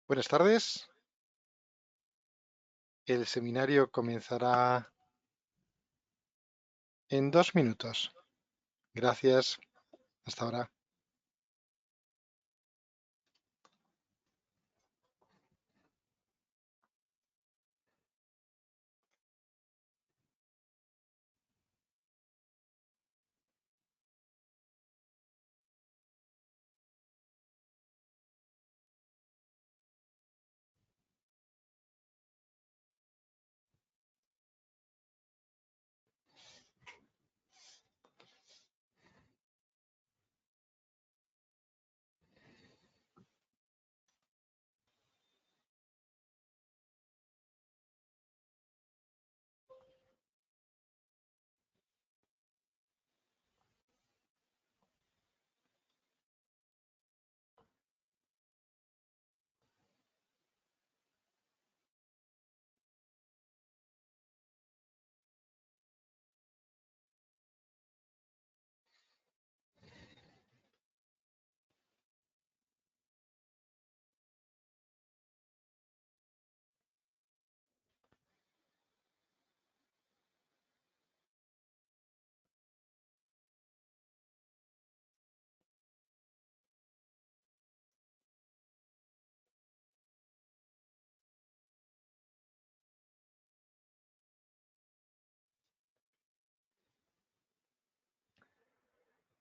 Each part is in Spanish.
Buenas tardes. El seminario comenzará en 2 minutos. Gracias. Hasta ahora.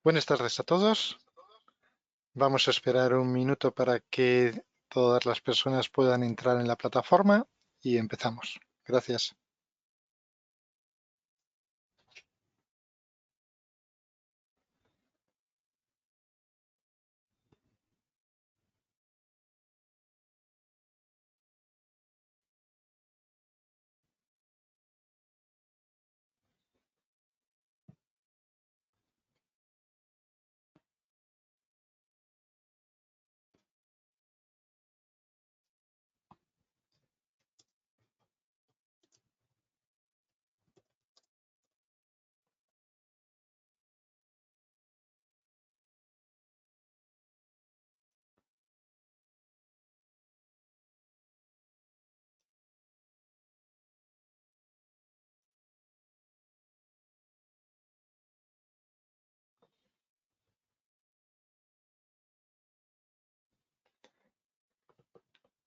Buenas tardes a todos. Vamos a esperar un minuto para que todas las personas puedan entrar en la plataforma y empezamos. Gracias.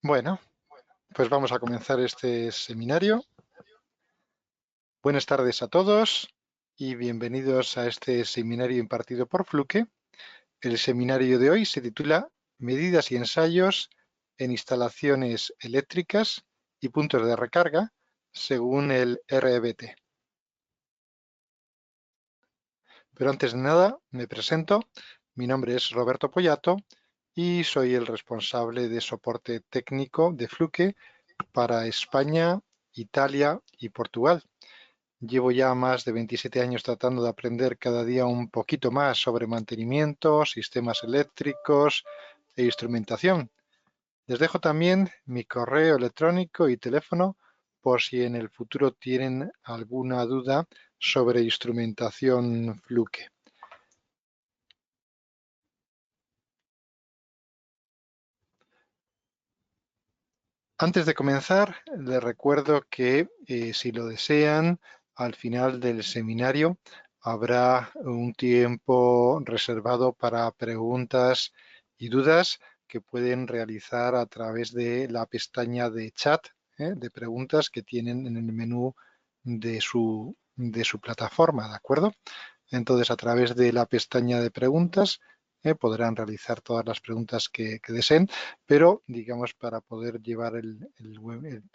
Bueno, pues vamos a comenzar este seminario. Buenas tardes a todos y bienvenidos a este seminario impartido por Fluke. El seminario de hoy se titula Medidas y ensayos en instalaciones eléctricas y puntos de recarga según el REBT. Pero antes de nada, me presento. Mi nombre es Roberto Pollato y soy el responsable de soporte técnico de Fluke para España, Italia y Portugal. Llevo ya más de 27 años tratando de aprender cada día un poquito más sobre mantenimiento, sistemas eléctricos e instrumentación. Les dejo también mi correo electrónico y teléfono por si en el futuro tienen alguna duda sobre instrumentación Fluke. Antes de comenzar, les recuerdo que si lo desean, al final del seminario habrá un tiempo reservado para preguntas y dudas que pueden realizar a través de la pestaña de chat, de preguntas que tienen en el menú de su plataforma, ¿de acuerdo? Entonces, a través de la pestaña de preguntas podrán realizar todas las preguntas que deseen, pero, digamos, para poder llevar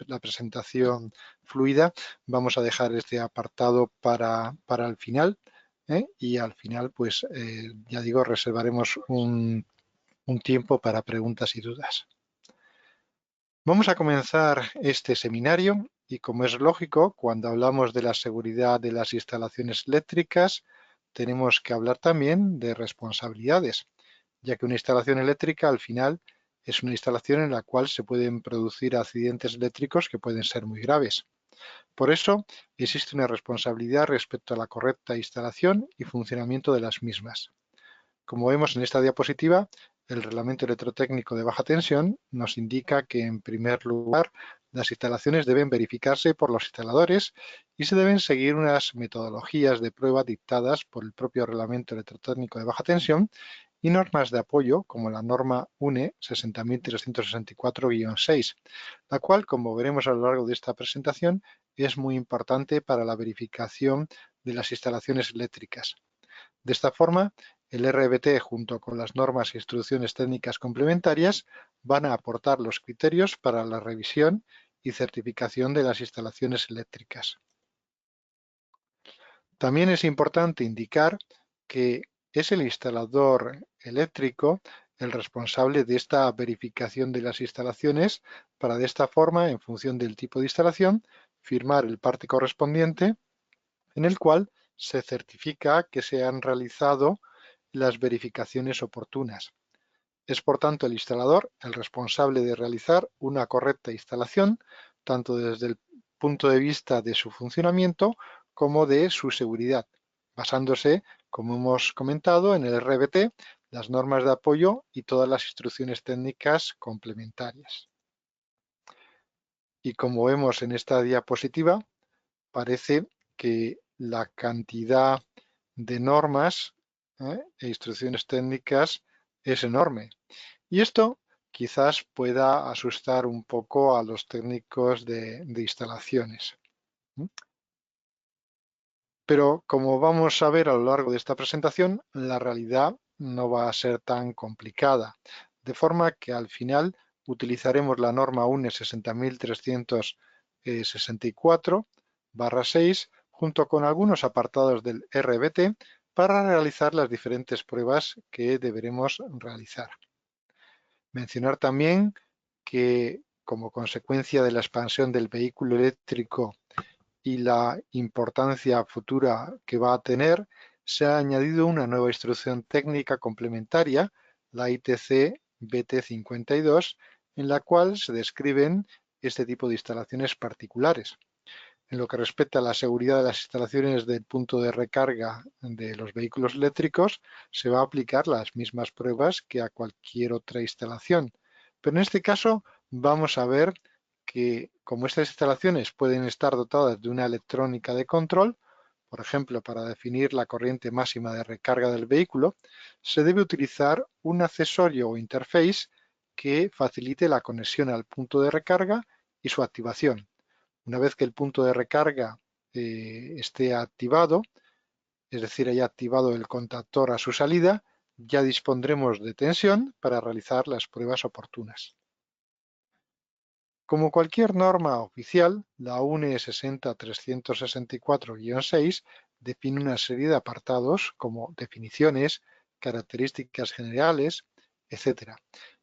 la presentación fluida, vamos a dejar este apartado para el final y al final, pues, ya digo, reservaremos un tiempo para preguntas y dudas. Vamos a comenzar este seminario y, como es lógico, cuando hablamos de la seguridad de las instalaciones eléctricas, tenemos que hablar también de responsabilidades, ya que una instalación eléctrica al final es una instalación en la cual se pueden producir accidentes eléctricos que pueden ser muy graves. Por eso, existe una responsabilidad respecto a la correcta instalación y funcionamiento de las mismas. Como vemos en esta diapositiva, El reglamento electrotécnico de baja tensión nos indica que, en primer lugar, las instalaciones deben verificarse por los instaladores y se deben seguir unas metodologías de prueba dictadas por el propio reglamento electrotécnico de baja tensión y normas de apoyo como la norma UNE 60364-6, la cual, como veremos a lo largo de esta presentación, es muy importante para la verificación de las instalaciones eléctricas. De esta forma, el RBT, junto con las normas e instrucciones técnicas complementarias, van a aportar los criterios para la revisión y certificación de las instalaciones eléctricas. También es importante indicar que es el instalador eléctrico el responsable de esta verificación de las instalaciones para, de esta forma, en función del tipo de instalación, firmar el parte correspondiente en el cual se certifica que se han realizado las verificaciones oportunas. Es, por tanto, el instalador el responsable de realizar una correcta instalación, tanto desde el punto de vista de su funcionamiento como de su seguridad, basándose, como hemos comentado, en el RBT, las normas de apoyo y todas las instrucciones técnicas complementarias. Y como vemos en esta diapositiva, parece que la cantidad de normas e instrucciones técnicas es enorme. Y esto quizás pueda asustar un poco a los técnicos de instalaciones. Pero como vamos a ver a lo largo de esta presentación, la realidad no va a ser tan complicada. De forma que al final utilizaremos la norma UNE 60364-6 junto con algunos apartados del RBT para realizar las diferentes pruebas que deberemos realizar. Mencionar también que, como consecuencia de la expansión del vehículo eléctrico y la importancia futura que va a tener, se ha añadido una nueva instrucción técnica complementaria, la ITC BT52, en la cual se describen este tipo de instalaciones particulares. En lo que respecta a la seguridad de las instalaciones del punto de recarga de los vehículos eléctricos, se va a aplicar las mismas pruebas que a cualquier otra instalación. Pero en este caso vamos a ver que, como estas instalaciones pueden estar dotadas de una electrónica de control, por ejemplo, para definir la corriente máxima de recarga del vehículo, se debe utilizar un accesorio o interface que facilite la conexión al punto de recarga y su activación. Una vez que el punto de recarga esté activado, es decir, haya activado el contactor a su salida, ya dispondremos de tensión para realizar las pruebas oportunas. Como cualquier norma oficial, la UNE 60364-6 define una serie de apartados como definiciones, características generales, etc.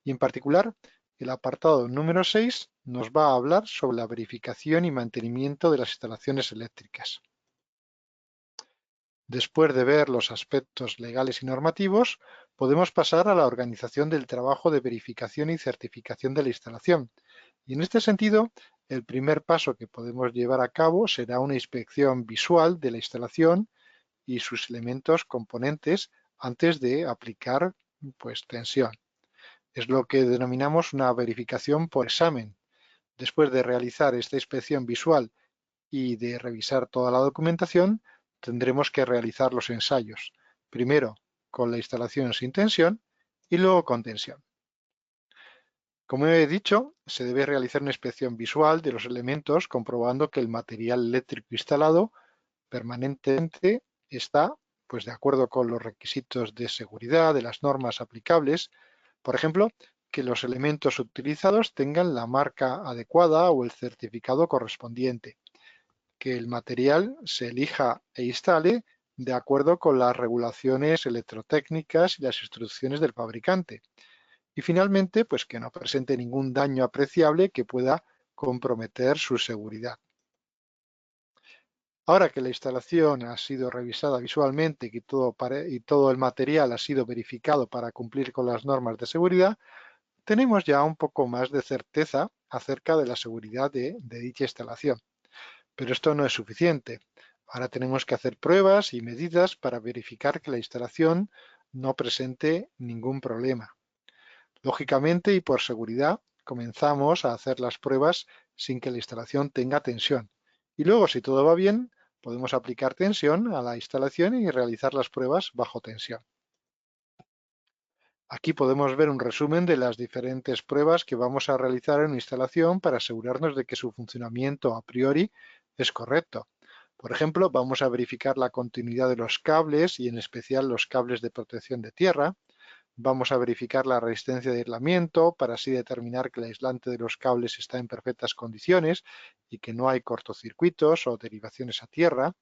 Y en particular, el apartado número 6 nos va a hablar sobre la verificación y mantenimiento de las instalaciones eléctricas. Después de ver los aspectos legales y normativos, podemos pasar a la organización del trabajo de verificación y certificación de la instalación. Y en este sentido, el primer paso que podemos llevar a cabo será una inspección visual de la instalación y sus elementos componentes antes de aplicar tensión. Es lo que denominamos una verificación por examen. Después de realizar esta inspección visual y de revisar toda la documentación, tendremos que realizar los ensayos, primero con la instalación sin tensión y luego con tensión. Como he dicho, se debe realizar una inspección visual de los elementos comprobando que el material eléctrico instalado permanentemente está de acuerdo con los requisitos de seguridad de las normas aplicables. Por ejemplo, que los elementos utilizados tengan la marca adecuada o el certificado correspondiente, que el material se elija e instale de acuerdo con las regulaciones electrotécnicas y las instrucciones del fabricante. Y finalmente, que no presente ningún daño apreciable que pueda comprometer su seguridad. Ahora que la instalación ha sido revisada visualmente y todo el material ha sido verificado para cumplir con las normas de seguridad, tenemos ya un poco más de certeza acerca de la seguridad de dicha instalación. Pero esto no es suficiente. Ahora tenemos que hacer pruebas y medidas para verificar que la instalación no presente ningún problema. Lógicamente y por seguridad, comenzamos a hacer las pruebas sin que la instalación tenga tensión. Y luego, si todo va bien, podemos aplicar tensión a la instalación y realizar las pruebas bajo tensión. Aquí podemos ver un resumen de las diferentes pruebas que vamos a realizar en una instalación para asegurarnos de que su funcionamiento a priori es correcto. Por ejemplo, vamos a verificar la continuidad de los cables y en especial los cables de protección de tierra. Vamos a verificar la resistencia de aislamiento para así determinar que el aislante de los cables está en perfectas condiciones y que no hay cortocircuitos o derivaciones a tierra.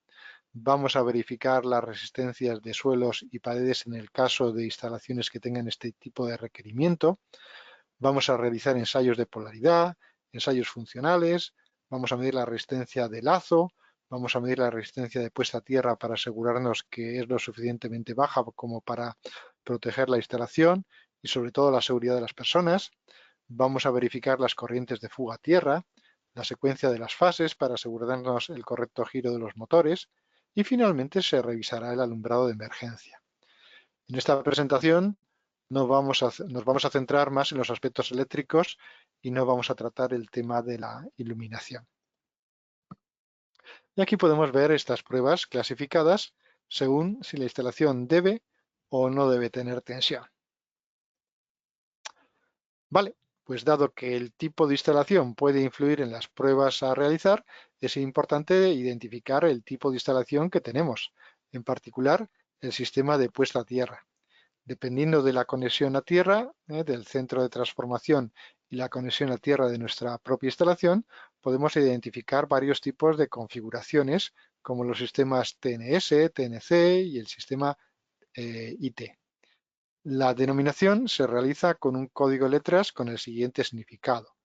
Vamos a verificar las resistencias de suelos y paredes en el caso de instalaciones que tengan este tipo de requerimiento. Vamos a realizar ensayos de polaridad, ensayos funcionales, vamos a medir la resistencia de lazo, vamos a medir la resistencia de puesta a tierra para asegurarnos que es lo suficientemente baja como para proteger la instalación y sobre todo la seguridad de las personas. Vamos a verificar las corrientes de fuga a tierra, la secuencia de las fases para asegurarnos el correcto giro de los motores y finalmente se revisará el alumbrado de emergencia. En esta presentación nos vamos a centrar más en los aspectos eléctricos y no vamos a tratar el tema de la iluminación. Y aquí podemos ver estas pruebas clasificadas según si la instalación debe o no debe tener tensión. Vale, pues dado que el tipo de instalación puede influir en las pruebas a realizar, es importante identificar el tipo de instalación que tenemos, en particular el sistema de puesta a tierra. Dependiendo de la conexión a tierra, del centro de transformación y la conexión a tierra de nuestra propia instalación, podemos identificar varios tipos de configuraciones, como los sistemas TNS, TNC y el sistema IT. La denominación se realiza con un código de letras con el siguiente significado.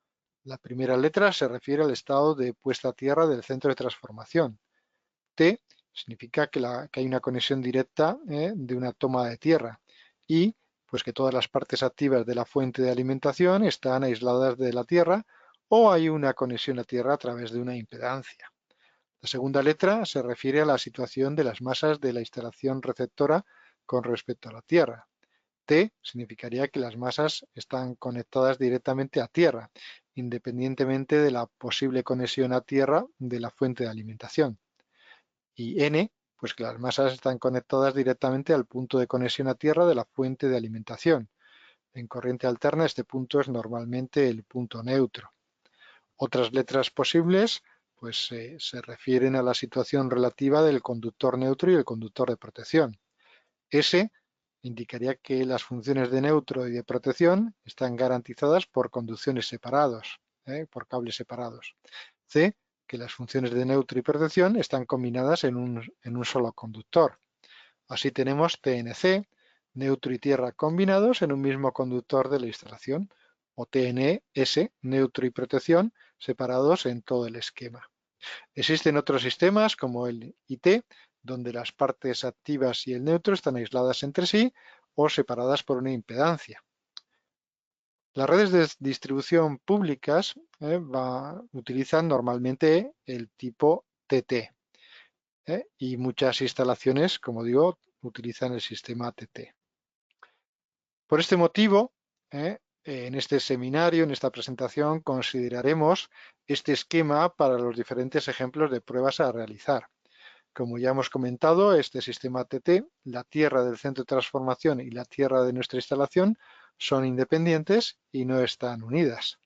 La primera letra se refiere al estado de puesta a tierra del centro de transformación. T significa que hay una conexión directa de una toma de tierra. Y pues que todas las partes activas de la fuente de alimentación están aisladas de la tierra o hay una conexión a tierra a través de una impedancia. La segunda letra se refiere a la situación de las masas de la instalación receptora con respecto a la tierra. T significaría que las masas están conectadas directamente a tierra, independientemente de la posible conexión a tierra de la fuente de alimentación. Y N, pues que las masas están conectadas directamente al punto de conexión a tierra de la fuente de alimentación. En corriente alterna este punto es normalmente el punto neutro. Otras letras posibles pues se refieren a la situación relativa del conductor neutro y el conductor de protección. S indicaría que las funciones de neutro y de protección están garantizadas por conducciones separados, por cables separados. C, que las funciones de neutro y protección están combinadas en un solo conductor. Así tenemos TNC, neutro y tierra combinados en un mismo conductor de la instalación, o TNS, neutro y protección, separados en todo el esquema. Existen otros sistemas como el IT, donde las partes activas y el neutro están aisladas entre sí o separadas por una impedancia. Las redes de distribución públicas utilizan normalmente el tipo TT y muchas instalaciones, como digo, utilizan el sistema TT. Por este motivo, en este seminario, en esta presentación, consideraremos este esquema para los diferentes ejemplos de pruebas a realizar. Como ya hemos comentado, este sistema TT, la tierra del centro de transformación y la tierra de nuestra instalación son independientes y no están unidas.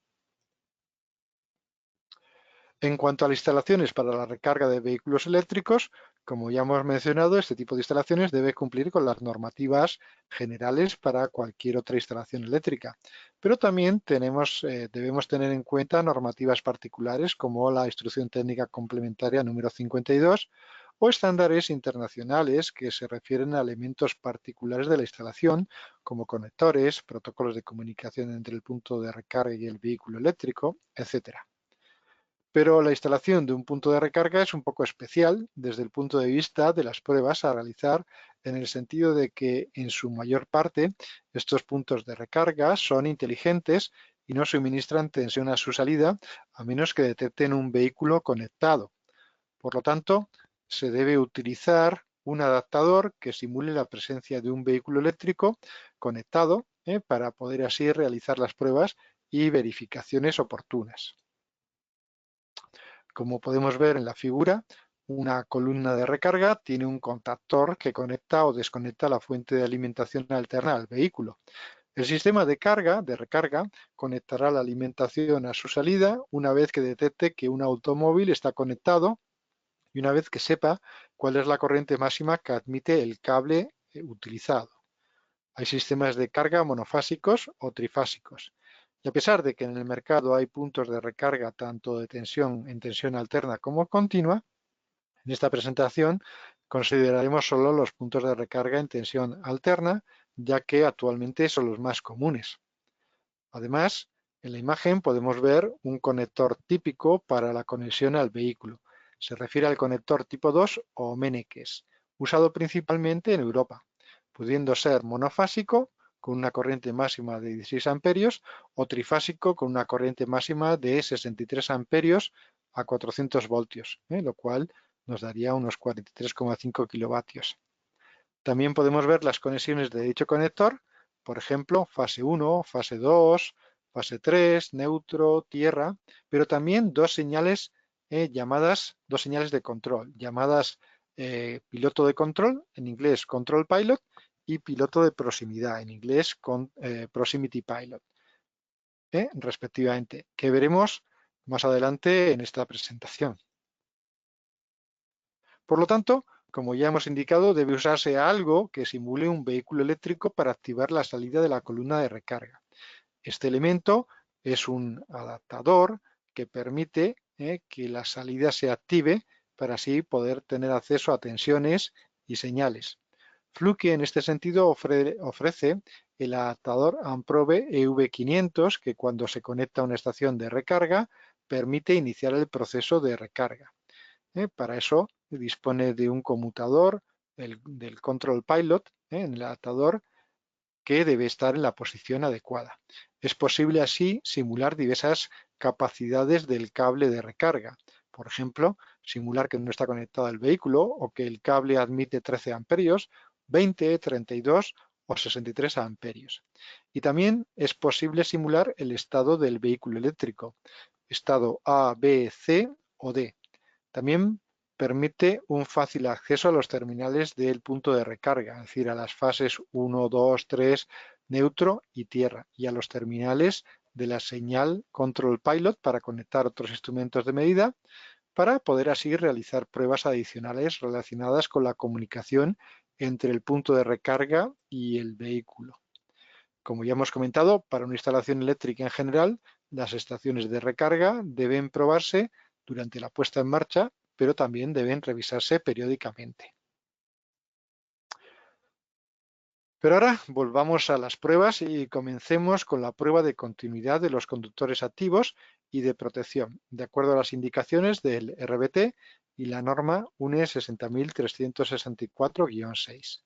En cuanto a las instalaciones para la recarga de vehículos eléctricos, como ya hemos mencionado, este tipo de instalaciones debe cumplir con las normativas generales para cualquier otra instalación eléctrica. Pero también debemos tener en cuenta normativas particulares como la Instrucción Técnica Complementaria número 52 o estándares internacionales que se refieren a elementos particulares de la instalación, como conectores, protocolos de comunicación entre el punto de recarga y el vehículo eléctrico, etc. Pero la instalación de un punto de recarga es un poco especial desde el punto de vista de las pruebas a realizar, en el sentido de que en su mayor parte estos puntos de recarga son inteligentes y no suministran tensión a su salida a menos que detecten un vehículo conectado. Por lo tanto, se debe utilizar un adaptador que simule la presencia de un vehículo eléctrico conectado para poder así realizar las pruebas y verificaciones oportunas. Como podemos ver en la figura, una columna de recarga tiene un contactor que conecta o desconecta la fuente de alimentación alterna al vehículo. El sistema de recarga, conectará la alimentación a su salida una vez que detecte que un automóvil está conectado y una vez que sepa cuál es la corriente máxima que admite el cable utilizado. Hay sistemas de carga monofásicos o trifásicos. Y a pesar de que en el mercado hay puntos de recarga tanto de tensión en tensión alterna como continua, en esta presentación consideraremos solo los puntos de recarga en tensión alterna, ya que actualmente son los más comunes. Además, en la imagen podemos ver un conector típico para la conexión al vehículo. Se refiere al conector tipo 2 o Mennekes, usado principalmente en Europa, pudiendo ser monofásico con una corriente máxima de 16 amperios o trifásico con una corriente máxima de 63 amperios a 400 voltios, lo cual nos daría unos 43,5 kilovatios. También podemos ver las conexiones de dicho conector, por ejemplo, fase 1, fase 2, fase 3, neutro, tierra, pero también dos señales dos señales de control, llamadas piloto de control, en inglés control pilot, y piloto de proximidad, en inglés proximity pilot, respectivamente, que veremos más adelante en esta presentación. Por lo tanto, como ya hemos indicado, debe usarse algo que simule un vehículo eléctrico para activar la salida de la columna de recarga. Este elemento es un adaptador que permite que la salida se active para así poder tener acceso a tensiones y señales. Fluke en este sentido ofrece el adaptador Amprobe EV500 que cuando se conecta a una estación de recarga permite iniciar el proceso de recarga. Para eso dispone de un conmutador del Control Pilot en el adaptador que debe estar en la posición adecuada. Es posible así simular diversas capacidades del cable de recarga. Por ejemplo, simular que no está conectado al vehículo o que el cable admite 13 amperios, 20, 32 o 63 amperios. Y también es posible simular el estado del vehículo eléctrico, estado A, B, C o D. También permite un fácil acceso a los terminales del punto de recarga, es decir, a las fases 1, 2, 3, neutro y tierra, y a los terminales de la señal Control Pilot para conectar otros instrumentos de medida, para poder así realizar pruebas adicionales relacionadas con la comunicación entre el punto de recarga y el vehículo. Como ya hemos comentado, para una instalación eléctrica en general, las estaciones de recarga deben probarse durante la puesta en marcha, pero también deben revisarse periódicamente. Pero ahora volvamos a las pruebas y comencemos con la prueba de continuidad de los conductores activos y de protección, de acuerdo a las indicaciones del RBT y la norma UNE 60364-6.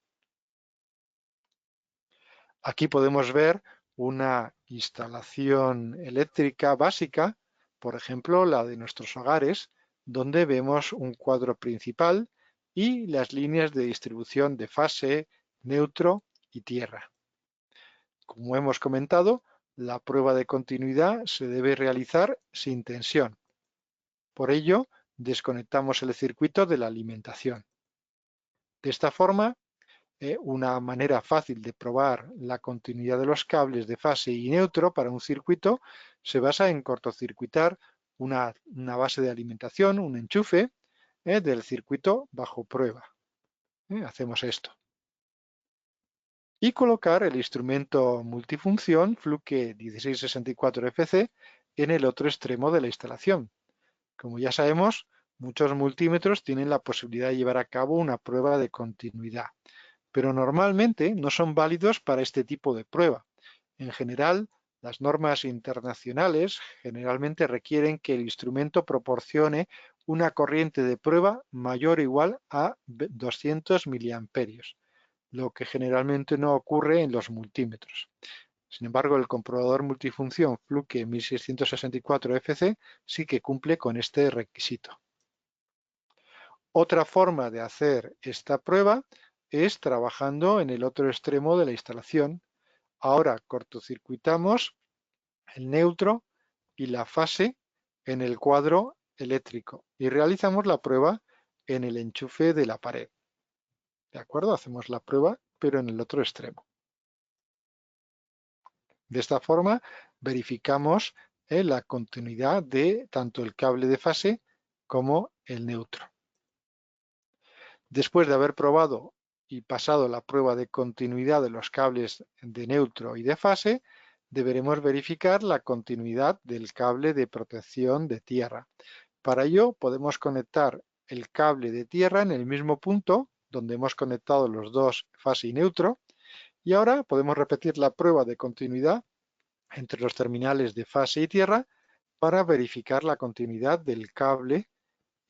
Aquí podemos ver una instalación eléctrica básica, por ejemplo, la de nuestros hogares, donde vemos un cuadro principal y las líneas de distribución de fase, neutro y tierra. Como hemos comentado, la prueba de continuidad se debe realizar sin tensión. Por ello, desconectamos el circuito de la alimentación. De esta forma, una manera fácil de probar la continuidad de los cables de fase y neutro para un circuito se basa en cortocircuitar una base de alimentación, un enchufe del circuito bajo prueba. Hacemos esto. Y colocar el instrumento multifunción Fluke 1664FC en el otro extremo de la instalación. Como ya sabemos, muchos multímetros tienen la posibilidad de llevar a cabo una prueba de continuidad, pero normalmente no son válidos para este tipo de prueba. En general, las normas internacionales generalmente requieren que el instrumento proporcione una corriente de prueba mayor o igual a 200 miliamperios, lo que generalmente no ocurre en los multímetros. Sin embargo, el comprobador multifunción Fluke 1664FC sí que cumple con este requisito. Otra forma de hacer esta prueba es trabajando en el otro extremo de la instalación, Ahora cortocircuitamos el neutro y la fase en el cuadro eléctrico y realizamos la prueba en el enchufe de la pared. ¿De acuerdo? Hacemos la prueba, pero en el otro extremo. De esta forma verificamos la continuidad de tanto el cable de fase como el neutro. Después de haber probado y pasado la prueba de continuidad de los cables de neutro y de fase, deberemos verificar la continuidad del cable de protección de tierra. Para ello podemos conectar el cable de tierra en el mismo punto donde hemos conectado los dos fase y neutro, y ahora podemos repetir la prueba de continuidad entre los terminales de fase y tierra para verificar la continuidad del cable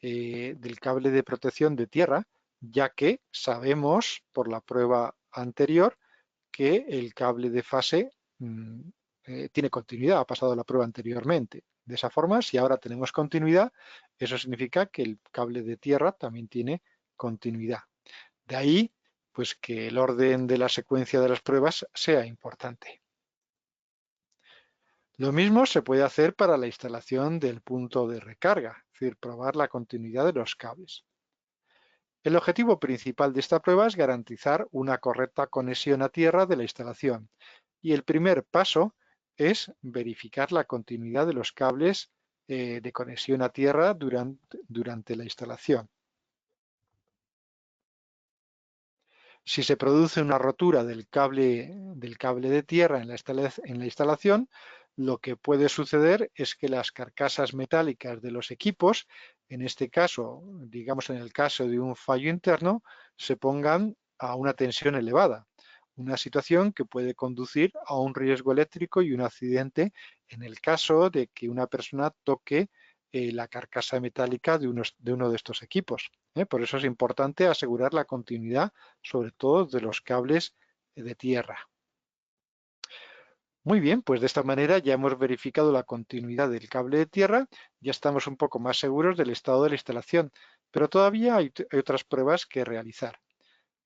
de protección de tierra, ya que sabemos por la prueba anterior que el cable de fase tiene continuidad, ha pasado la prueba anteriormente. De esa forma, si ahora tenemos continuidad, eso significa que el cable de tierra también tiene continuidad. De ahí, pues que el orden de la secuencia de las pruebas sea importante. Lo mismo se puede hacer para la instalación del punto de recarga, es decir, probar la continuidad de los cables. El objetivo principal de esta prueba es garantizar una correcta conexión a tierra de la instalación, y el primer paso es verificar la continuidad de los cables de conexión a tierra durante la instalación. Si se produce una rotura del cable de tierra en la instalación, lo que puede suceder es que las carcasas metálicas de los equipos, en este caso, digamos en el caso de un fallo interno, se pongan a una tensión elevada, una situación que puede conducir a un riesgo eléctrico y un accidente en el caso de que una persona toque la carcasa metálica de uno de estos equipos. Por eso es importante asegurar la continuidad, sobre todo de los cables de tierra. Muy bien, pues de esta manera ya hemos verificado la continuidad del cable de tierra, ya estamos un poco más seguros del estado de la instalación, pero todavía hay otras pruebas que realizar.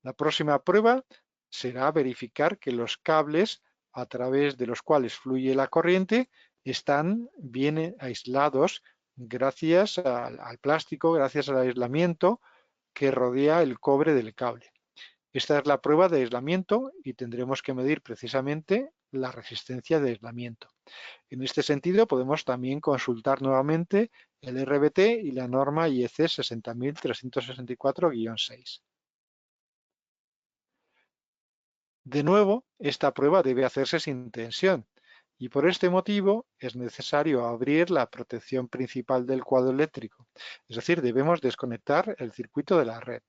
La próxima prueba será verificar que los cables a través de los cuales fluye la corriente están bien aislados gracias al plástico, gracias al aislamiento que rodea el cobre del cable. Esta es la prueba de aislamiento y tendremos que medir precisamente la resistencia de aislamiento. En este sentido, podemos también consultar nuevamente el RBT y la norma IEC 60364-6. De nuevo, esta prueba debe hacerse sin tensión y por este motivo es necesario abrir la protección principal del cuadro eléctrico, es decir, debemos desconectar el circuito de la red.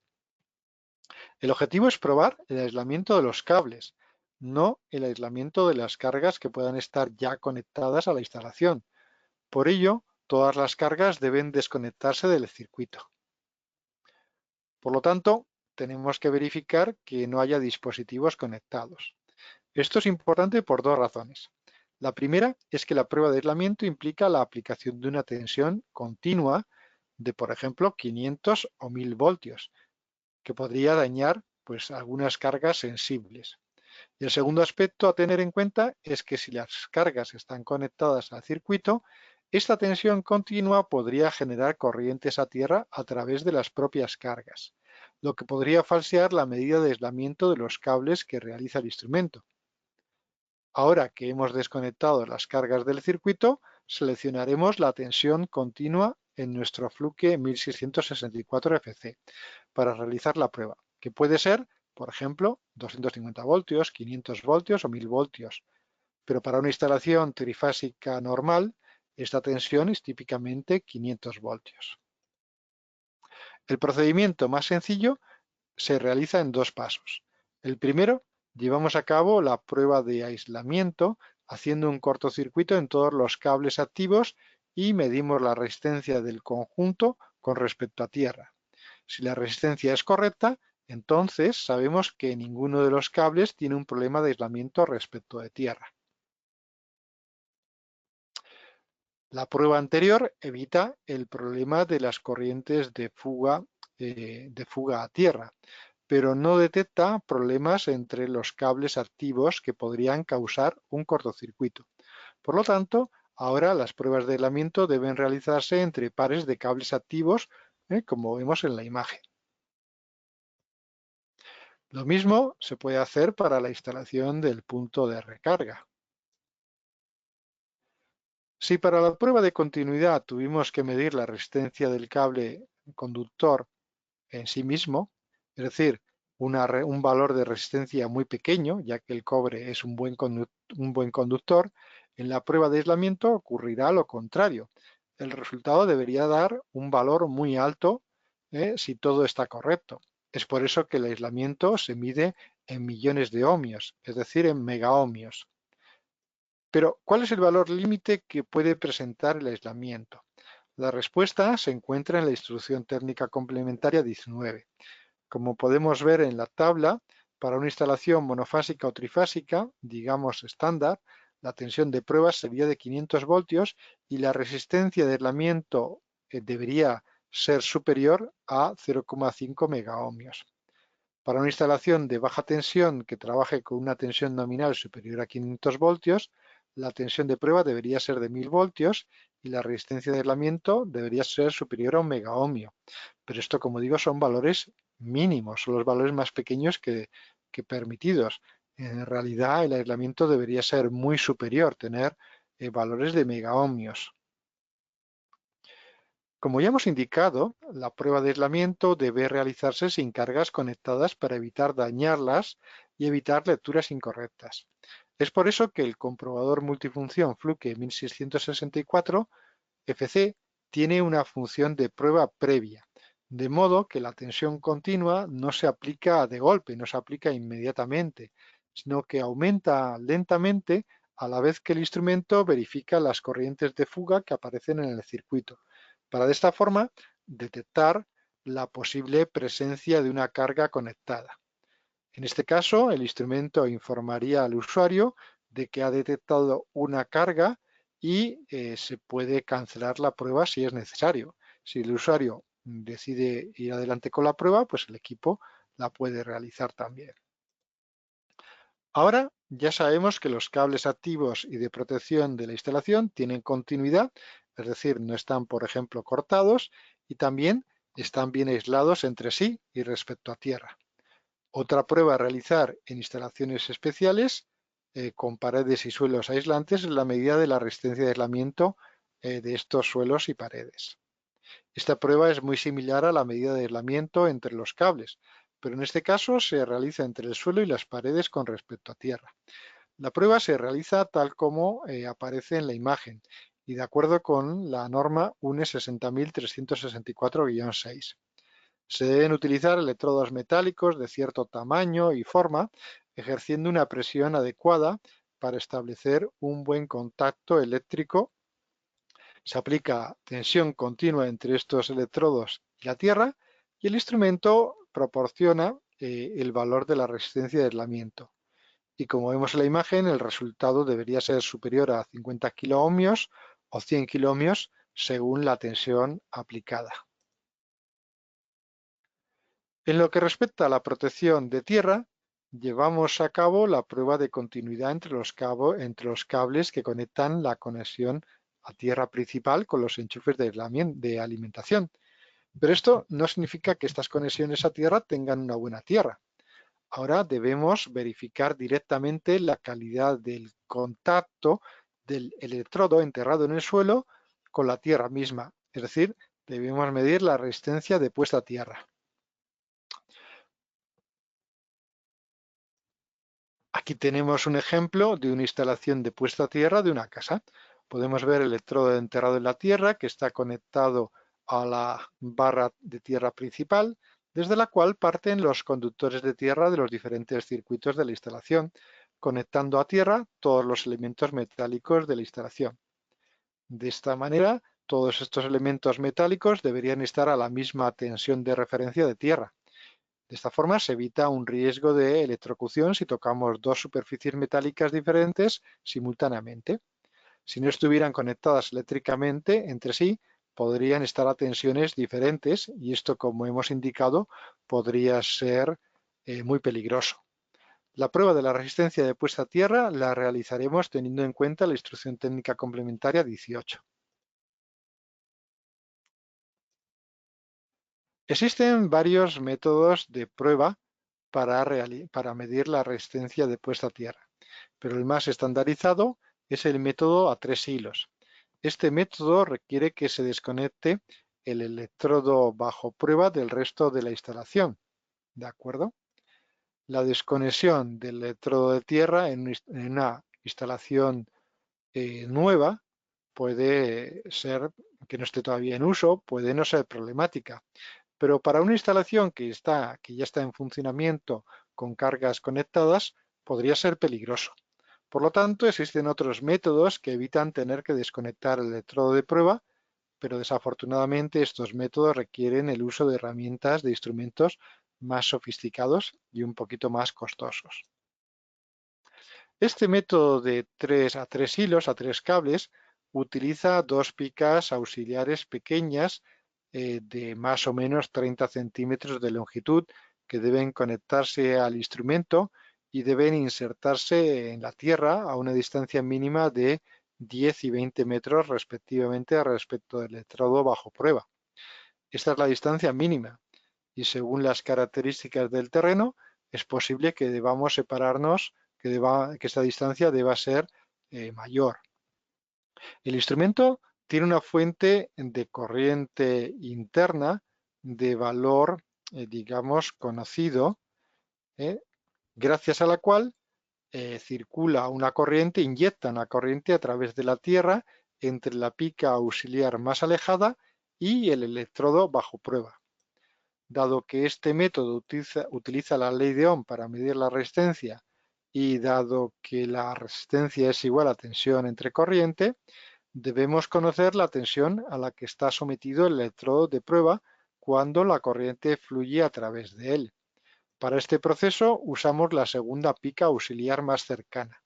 El objetivo es probar el aislamiento de los cables, no el aislamiento de las cargas que puedan estar ya conectadas a la instalación. Por ello, todas las cargas deben desconectarse del circuito. Por lo tanto, tenemos que verificar que no haya dispositivos conectados. Esto es importante por dos razones. La primera es que la prueba de aislamiento implica la aplicación de una tensión continua de, por ejemplo, 500 o 1000 voltios, que podría dañar pues, algunas cargas sensibles. Y el segundo aspecto a tener en cuenta es que si las cargas están conectadas al circuito, esta tensión continua podría generar corrientes a tierra a través de las propias cargas, lo que podría falsear la medida de aislamiento de los cables que realiza el instrumento. Ahora que hemos desconectado las cargas del circuito, seleccionaremos la tensión continua en nuestro Fluke 1664 FC para realizar la prueba, que puede ser, por ejemplo, 250 voltios, 500 voltios o 1000 voltios. Pero para una instalación trifásica normal, esta tensión es típicamente 500 voltios. El procedimiento más sencillo se realiza en dos pasos. El primero, llevamos a cabo la prueba de aislamiento haciendo un cortocircuito en todos los cables activos y medimos la resistencia del conjunto con respecto a tierra. Si la resistencia es correcta, entonces sabemos que ninguno de los cables tiene un problema de aislamiento respecto de tierra. La prueba anterior evita el problema de las corrientes de fuga a tierra. pero no detecta problemas entre los cables activos que podrían causar un cortocircuito. Por lo tanto, ahora las pruebas de aislamiento deben realizarse entre pares de cables activos, como vemos en la imagen. Lo mismo se puede hacer para la instalación del punto de recarga. Si para la prueba de continuidad tuvimos que medir la resistencia del cable conductor en sí mismo, es decir, un valor de resistencia muy pequeño, ya que el cobre es un buen conductor, en la prueba de aislamiento ocurrirá lo contrario. El resultado debería dar un valor muy alto, si todo está correcto. Es por eso que el aislamiento se mide en millones de ohmios, es decir, en megaohmios. Pero, ¿cuál es el valor límite que puede presentar el aislamiento? La respuesta se encuentra en la instrucción técnica complementaria 19. Como podemos ver en la tabla, para una instalación monofásica o trifásica, digamos estándar, la tensión de prueba sería de 500 voltios y la resistencia de aislamiento debería ser superior a 0,5 megaohmios. Para una instalación de baja tensión que trabaje con una tensión nominal superior a 500 voltios, la tensión de prueba debería ser de 1000 voltios y la resistencia de aislamiento debería ser superior a un megaohmio. Pero esto, como digo, son valores mínimos, son los valores más pequeños que permitidos. En realidad, el aislamiento debería ser muy superior, tener valores de megaohmios. Como ya hemos indicado, la prueba de aislamiento debe realizarse sin cargas conectadas para evitar dañarlas y evitar lecturas incorrectas. Es por eso que el comprobador multifunción Fluke 1664 FC tiene una función de prueba previa, de modo que la tensión continua no se aplica de golpe, no se aplica inmediatamente, sino que aumenta lentamente a la vez que el instrumento verifica las corrientes de fuga que aparecen en el circuito, para de esta forma detectar la posible presencia de una carga conectada. En este caso, el instrumento informaría al usuario de que ha detectado una carga y se puede cancelar la prueba si es necesario. Si el usuario decide ir adelante con la prueba, pues el equipo la puede realizar también. Ahora ya sabemos que los cables activos y de protección de la instalación tienen continuidad, es decir, no están, por ejemplo, cortados y también están bien aislados entre sí y respecto a tierra. Otra prueba a realizar en instalaciones especiales con paredes y suelos aislantes es la medida de la resistencia de aislamiento de estos suelos y paredes. Esta prueba es muy similar a la medida de aislamiento entre los cables, pero en este caso se realiza entre el suelo y las paredes con respecto a tierra. La prueba se realiza tal como aparece en la imagen y de acuerdo con la norma UNE 60364-6. Se deben utilizar electrodos metálicos de cierto tamaño y forma, ejerciendo una presión adecuada para establecer un buen contacto eléctrico. Se aplica tensión continua entre estos electrodos y la tierra y el instrumento proporciona el valor de la resistencia de aislamiento. Y como vemos en la imagen, el resultado debería ser superior a 50 kiloohmios o 100 kiloohmios según la tensión aplicada. En lo que respecta a la protección de tierra, llevamos a cabo la prueba de continuidad entre los cables que conectan la conexión a tierra principal con los enchufes de alimentación. Pero esto no significa que estas conexiones a tierra tengan una buena tierra. Ahora debemos verificar directamente la calidad del contacto del electrodo enterrado en el suelo con la tierra misma. Es decir, debemos medir la resistencia de puesta a tierra. Aquí tenemos un ejemplo de una instalación de puesta a tierra de una casa. Podemos ver el electrodo enterrado en la tierra que está conectado a la barra de tierra principal, desde la cual parten los conductores de tierra de los diferentes circuitos de la instalación, conectando a tierra todos los elementos metálicos de la instalación. De esta manera, todos estos elementos metálicos deberían estar a la misma tensión de referencia de tierra. De esta forma se evita un riesgo de electrocución si tocamos dos superficies metálicas diferentes simultáneamente. Si no estuvieran conectadas eléctricamente entre sí, podrían estar a tensiones diferentes y esto, como hemos indicado, podría ser muy peligroso. La prueba de la resistencia de puesta a tierra la realizaremos teniendo en cuenta la instrucción técnica complementaria 18. Existen varios métodos de prueba para medir la resistencia de puesta a tierra, pero el más estandarizado es el método a 3 hilos. Este método requiere que se desconecte el electrodo bajo prueba del resto de la instalación, ¿de acuerdo? La desconexión del electrodo de tierra en una instalación nueva puede ser que no esté todavía en uso, puede no ser problemática, pero para una instalación que ya está en funcionamiento con cargas conectadas, podría ser peligroso. Por lo tanto, existen otros métodos que evitan tener que desconectar el electrodo de prueba, pero desafortunadamente estos métodos requieren el uso de herramientas de instrumentos más sofisticados y un poquito más costosos. Este método de 3 a 3 hilos, a 3 cables, utiliza dos picas auxiliares pequeñas de más o menos 30 centímetros de longitud que deben conectarse al instrumento y deben insertarse en la tierra a una distancia mínima de 10 y 20 metros respectivamente respecto del electrodo bajo prueba. Esta es la distancia mínima y según las características del terreno es posible que debamos separarnos, que esta distancia deba ser mayor. El instrumento tiene una fuente de corriente interna de valor, digamos, conocido, ¿eh? Gracias a la cual circula una corriente, inyecta una corriente a través de la tierra entre la pica auxiliar más alejada y el electrodo bajo prueba. Dado que este método utiliza la ley de Ohm para medir la resistencia y dado que la resistencia es igual a tensión entre corriente, debemos conocer la tensión a la que está sometido el electrodo de prueba cuando la corriente fluye a través de él. Para este proceso usamos la segunda pica auxiliar más cercana.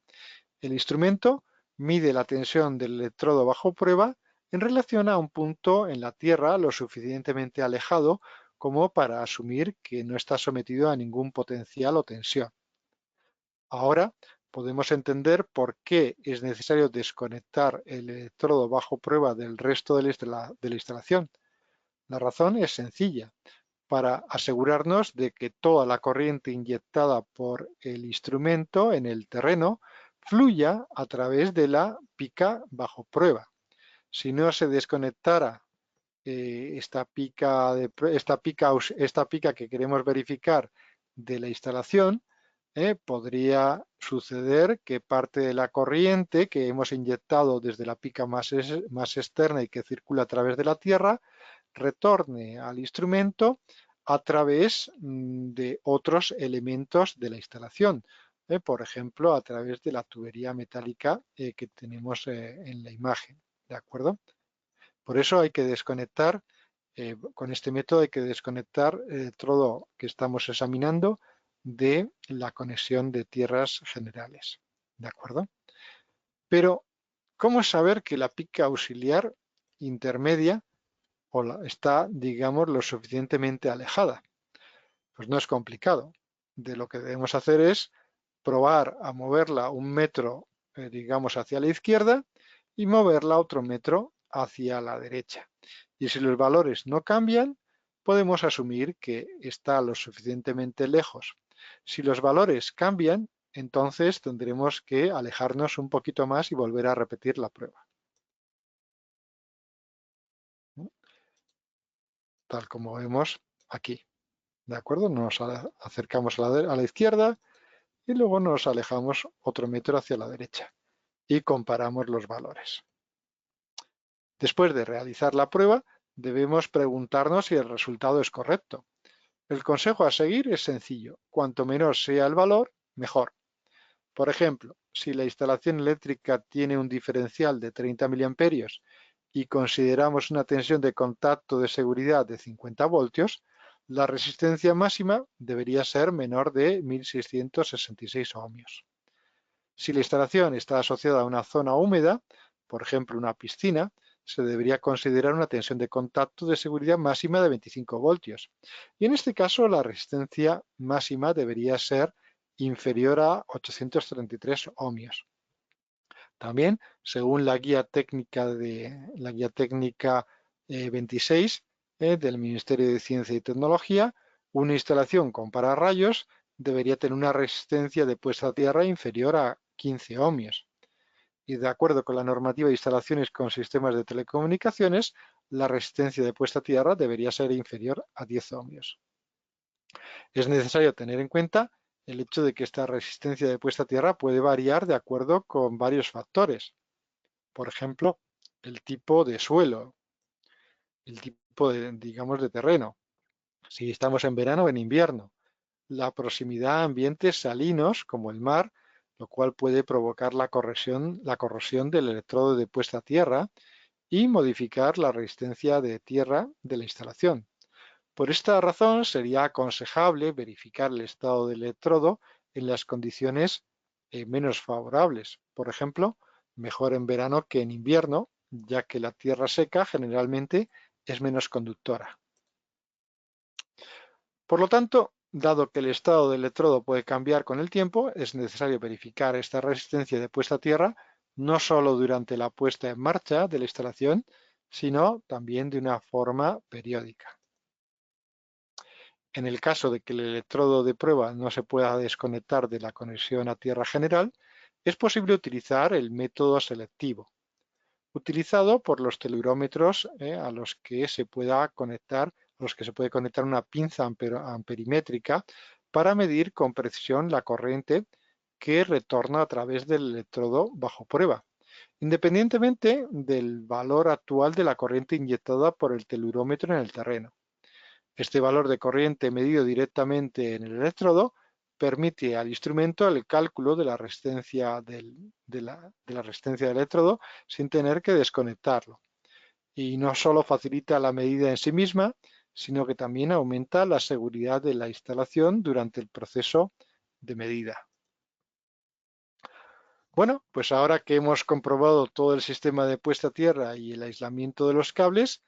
El instrumento mide la tensión del electrodo bajo prueba en relación a un punto en la Tierra lo suficientemente alejado como para asumir que no está sometido a ningún potencial o tensión. Ahora podemos entender por qué es necesario desconectar el electrodo bajo prueba del resto de la instalación. La razón es sencilla, para asegurarnos de que toda la corriente inyectada por el instrumento en el terreno fluya a través de la pica bajo prueba. Si no se desconectara esta pica que queremos verificar de la instalación, podría suceder que parte de la corriente que hemos inyectado desde la pica más externa y que circula a través de la tierra retorne al instrumento a través de otros elementos de la instalación, por ejemplo, a través de la tubería metálica que tenemos en la imagen, ¿de acuerdo? Por eso hay que desconectar, con este método hay que desconectar el electrodo que estamos examinando de la conexión de tierras generales, ¿de acuerdo? Pero, ¿cómo saber que la pica auxiliar intermedia está, digamos, lo suficientemente alejada? Pues no es complicado. De lo que debemos hacer es probar a moverla un metro, digamos, hacia la izquierda y moverla otro metro hacia la derecha. Y si los valores no cambian, podemos asumir que está lo suficientemente lejos. Si los valores cambian, entonces tendremos que alejarnos un poquito más y volver a repetir la prueba. Tal como vemos aquí. ¿De acuerdo? Nos acercamos a la izquierda y luego nos alejamos otro metro hacia la derecha y comparamos los valores. Después de realizar la prueba, debemos preguntarnos si el resultado es correcto. El consejo a seguir es sencillo. Cuanto menor sea el valor, mejor. Por ejemplo, si la instalación eléctrica tiene un diferencial de 30 mA y consideramos una tensión de contacto de seguridad de 50 voltios, la resistencia máxima debería ser menor de 1666 ohmios. Si la instalación está asociada a una zona húmeda, por ejemplo una piscina, se debería considerar una tensión de contacto de seguridad máxima de 25 voltios. Y en este caso la resistencia máxima debería ser inferior a 833 ohmios. También, según la guía técnica 26 del Ministerio de Ciencia y Tecnología, una instalación con pararrayos debería tener una resistencia de puesta a tierra inferior a 15 ohmios. Y de acuerdo con la normativa de instalaciones con sistemas de telecomunicaciones, la resistencia de puesta a tierra debería ser inferior a 10 ohmios. Es necesario tener en cuenta el hecho de que esta resistencia de puesta a tierra puede variar de acuerdo con varios factores. Por ejemplo, el tipo de suelo, el tipo de, digamos, de terreno, si estamos en verano o en invierno, la proximidad a ambientes salinos como el mar, lo cual puede provocar la corrosión del electrodo de puesta a tierra y modificar la resistencia de tierra de la instalación. Por esta razón, sería aconsejable verificar el estado del electrodo en las condiciones menos favorables. Por ejemplo, mejor en verano que en invierno, ya que la tierra seca generalmente es menos conductora. Por lo tanto, dado que el estado del electrodo puede cambiar con el tiempo, es necesario verificar esta resistencia de puesta a tierra no solo durante la puesta en marcha de la instalación, sino también de una forma periódica. En el caso de que el electrodo de prueba no se pueda desconectar de la conexión a tierra general, es posible utilizar el método selectivo, utilizado por los telurómetros a los que se puede conectar una pinza amperimétrica para medir con precisión la corriente que retorna a través del electrodo bajo prueba, independientemente del valor actual de la corriente inyectada por el telurómetro en el terreno. Este valor de corriente medido directamente en el electrodo permite al instrumento el cálculo de la resistencia de la resistencia del electrodo sin tener que desconectarlo. Y no solo facilita la medida en sí misma, sino que también aumenta la seguridad de la instalación durante el proceso de medida. Bueno, pues ahora que hemos comprobado todo el sistema de puesta a tierra y el aislamiento de los cables,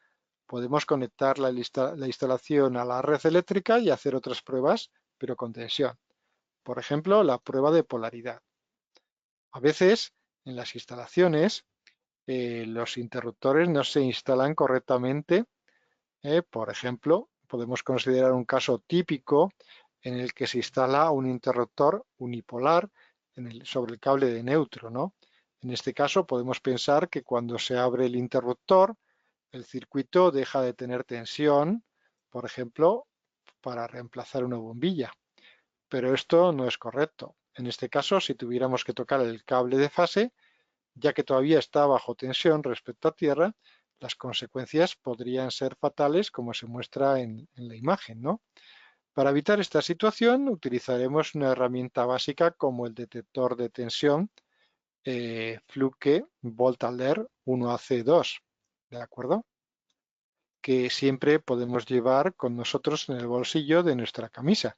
podemos conectar la instalación a la red eléctrica y hacer otras pruebas, pero con tensión. Por ejemplo, la prueba de polaridad. A veces, en las instalaciones, los interruptores no se instalan correctamente. Por ejemplo, podemos considerar un caso típico en el que se instala un interruptor unipolar sobre el cable de neutro, ¿no? En este caso, podemos pensar que cuando se abre el interruptor, el circuito deja de tener tensión, por ejemplo, para reemplazar una bombilla. Pero esto no es correcto. En este caso, si tuviéramos que tocar el cable de fase, ya que todavía está bajo tensión respecto a tierra, las consecuencias podrían ser fatales, como se muestra en la imagen, ¿no? Para evitar esta situación, utilizaremos una herramienta básica como el detector de tensión Fluke Voltaler 1AC2, ¿de acuerdo? Que siempre podemos llevar con nosotros en el bolsillo de nuestra camisa.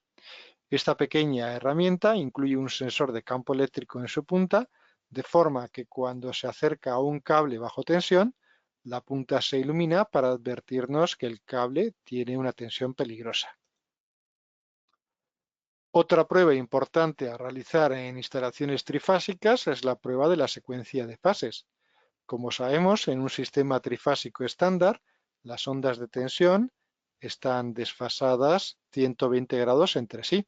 Esta pequeña herramienta incluye un sensor de campo eléctrico en su punta, de forma que cuando se acerca a un cable bajo tensión, la punta se ilumina para advertirnos que el cable tiene una tensión peligrosa. Otra prueba importante a realizar en instalaciones trifásicas es la prueba de la secuencia de fases. Como sabemos, en un sistema trifásico estándar, las ondas de tensión están desfasadas 120 grados entre sí.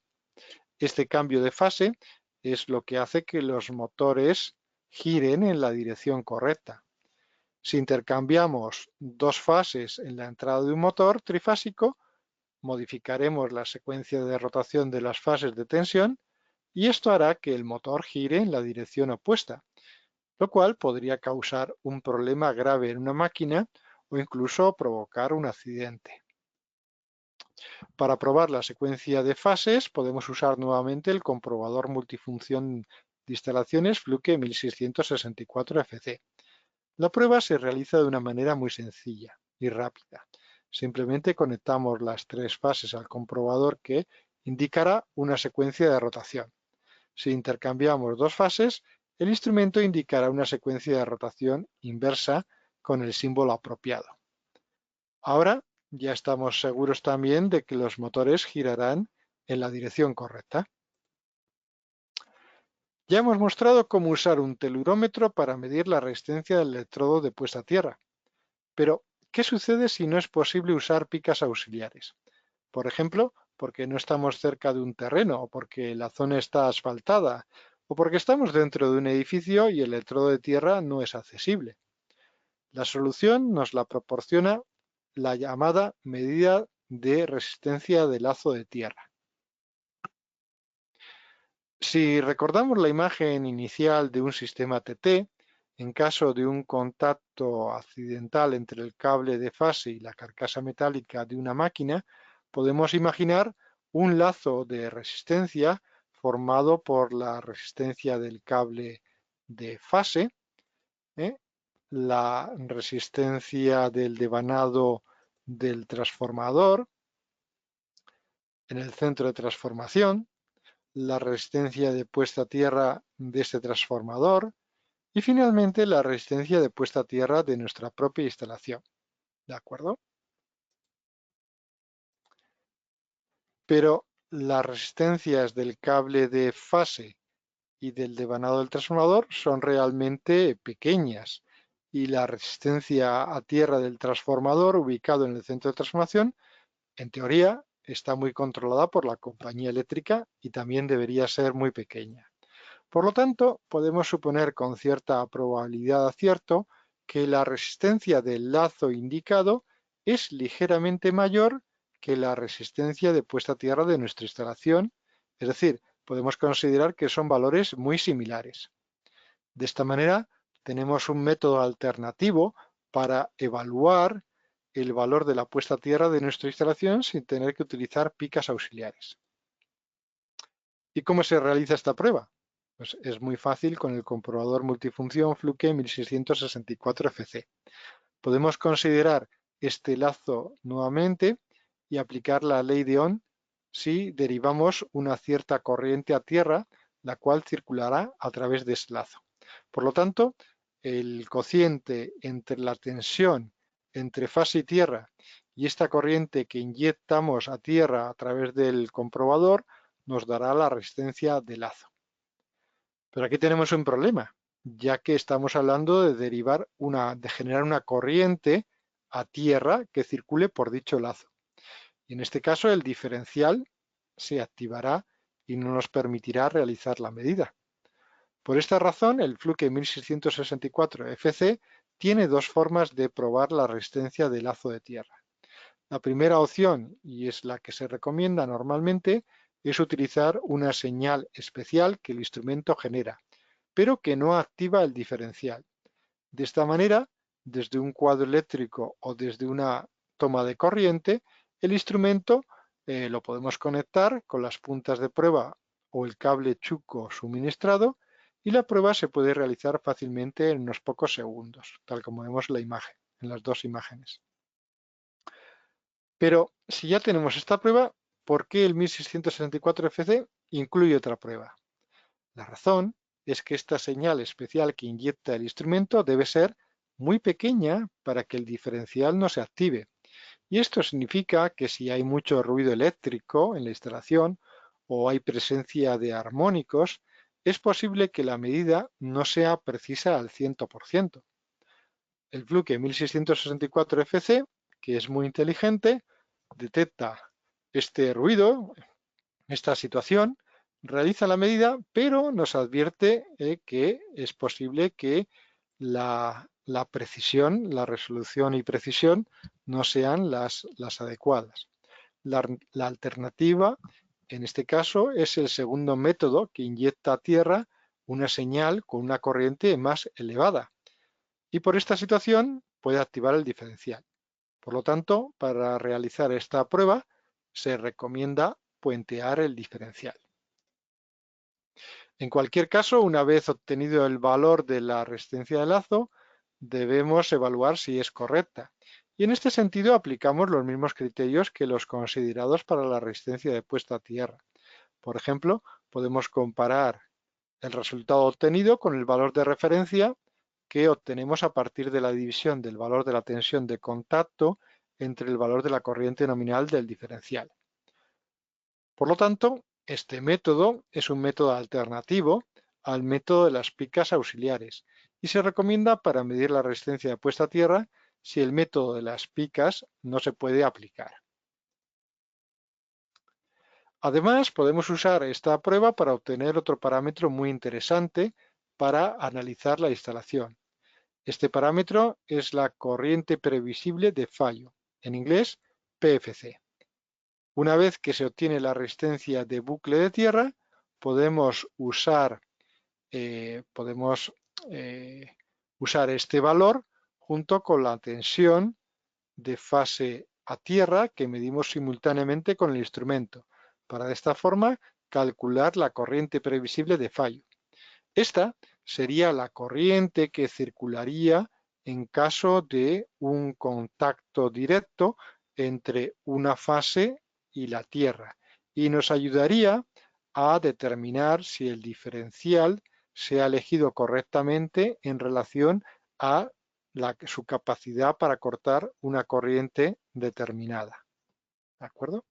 Este cambio de fase es lo que hace que los motores giren en la dirección correcta. Si intercambiamos dos fases en la entrada de un motor trifásico, modificaremos la secuencia de rotación de las fases de tensión y esto hará que el motor gire en la dirección opuesta, lo cual podría causar un problema grave en una máquina o incluso provocar un accidente. Para probar la secuencia de fases podemos usar nuevamente el comprobador multifunción de instalaciones Fluke 1664FC. La prueba se realiza de una manera muy sencilla y rápida. Simplemente conectamos las tres fases al comprobador que indicará una secuencia de rotación. Si intercambiamos dos fases, el instrumento indicará una secuencia de rotación inversa con el símbolo apropiado. Ahora ya estamos seguros también de que los motores girarán en la dirección correcta. Ya hemos mostrado cómo usar un telurómetro para medir la resistencia del electrodo de puesta a tierra. Pero, ¿qué sucede si no es posible usar picas auxiliares? Por ejemplo, porque no estamos cerca de un terreno, o porque la zona está asfaltada, o porque estamos dentro de un edificio y el electrodo de tierra no es accesible. La solución nos la proporciona la llamada medida de resistencia de lazo de tierra. Si recordamos la imagen inicial de un sistema TT, en caso de un contacto accidental entre el cable de fase y la carcasa metálica de una máquina, podemos imaginar un lazo de resistencia formado por la resistencia del cable de fase, ¿eh? La resistencia del devanado del transformador en el centro de transformación, la resistencia de puesta a tierra de este transformador y finalmente la resistencia de puesta a tierra de nuestra propia instalación. ¿De acuerdo? Pero las resistencias del cable de fase y del devanado del transformador son realmente pequeñas y la resistencia a tierra del transformador ubicado en el centro de transformación, en teoría, está muy controlada por la compañía eléctrica y también debería ser muy pequeña. Por lo tanto, podemos suponer con cierta probabilidad de acierto que la resistencia del lazo indicado es ligeramente mayor que la resistencia de puesta a tierra de nuestra instalación, es decir, podemos considerar que son valores muy similares. De esta manera, tenemos un método alternativo para evaluar el valor de la puesta a tierra de nuestra instalación sin tener que utilizar picas auxiliares. ¿Y cómo se realiza esta prueba? Pues es muy fácil con el comprobador multifunción Fluke 1664FC. Podemos considerar este lazo nuevamente y aplicar la ley de Ohm si derivamos una cierta corriente a tierra, la cual circulará a través de ese lazo. Por lo tanto, el cociente entre la tensión entre fase y tierra y esta corriente que inyectamos a tierra a través del comprobador nos dará la resistencia de lazo. Pero aquí tenemos un problema, ya que estamos hablando de de generar una corriente a tierra que circule por dicho lazo. Y en este caso el diferencial se activará y no nos permitirá realizar la medida. Por esta razón, el Fluke 1664 FC tiene dos formas de probar la resistencia de lazo de tierra. La primera opción, y es la que se recomienda normalmente, es utilizar una señal especial que el instrumento genera, pero que no activa el diferencial. De esta manera, desde un cuadro eléctrico o desde una toma de corriente, el instrumento lo podemos conectar con las puntas de prueba o el cable chuco suministrado y la prueba se puede realizar fácilmente en unos pocos segundos, tal como vemos en la imagen, en las dos imágenes. Pero si ya tenemos esta prueba, ¿por qué el 1664FC incluye otra prueba? La razón es que esta señal especial que inyecta el instrumento debe ser muy pequeña para que el diferencial no se active. Y esto significa que si hay mucho ruido eléctrico en la instalación o hay presencia de armónicos, es posible que la medida no sea precisa al 100%. El Fluke 1664FC, que es muy inteligente, detecta este ruido, esta situación, realiza la medida, pero nos advierte que es posible que la precisión, la resolución y precisión no sean las adecuadas. La alternativa, en este caso, es el segundo método que inyecta a tierra una señal con una corriente más elevada. Y por esta situación puede activar el diferencial. Por lo tanto, para realizar esta prueba se recomienda puentear el diferencial. En cualquier caso, una vez obtenido el valor de la resistencia de lazo, debemos evaluar si es correcta. Y en este sentido aplicamos los mismos criterios que los considerados para la resistencia de puesta a tierra. Por ejemplo, podemos comparar el resultado obtenido con el valor de referencia que obtenemos a partir de la división del valor de la tensión de contacto entre el valor de la corriente nominal del diferencial. Por lo tanto, este método es un método alternativo al método de las picas auxiliares y se recomienda para medir la resistencia de puesta a tierra si el método de las picas no se puede aplicar. Además, podemos usar esta prueba para obtener otro parámetro muy interesante para analizar la instalación. Este parámetro es la corriente previsible de fallo, en inglés PFC. Una vez que se obtiene la resistencia de bucle de tierra, podemos usar este valor junto con la tensión de fase a tierra que medimos simultáneamente con el instrumento, para de esta forma calcular la corriente previsible de fallo. Esta sería la corriente que circularía en caso de un contacto directo entre una fase y la Tierra y nos ayudaría a determinar si el diferencial se ha elegido correctamente en relación a su capacidad para cortar una corriente determinada. ¿De acuerdo?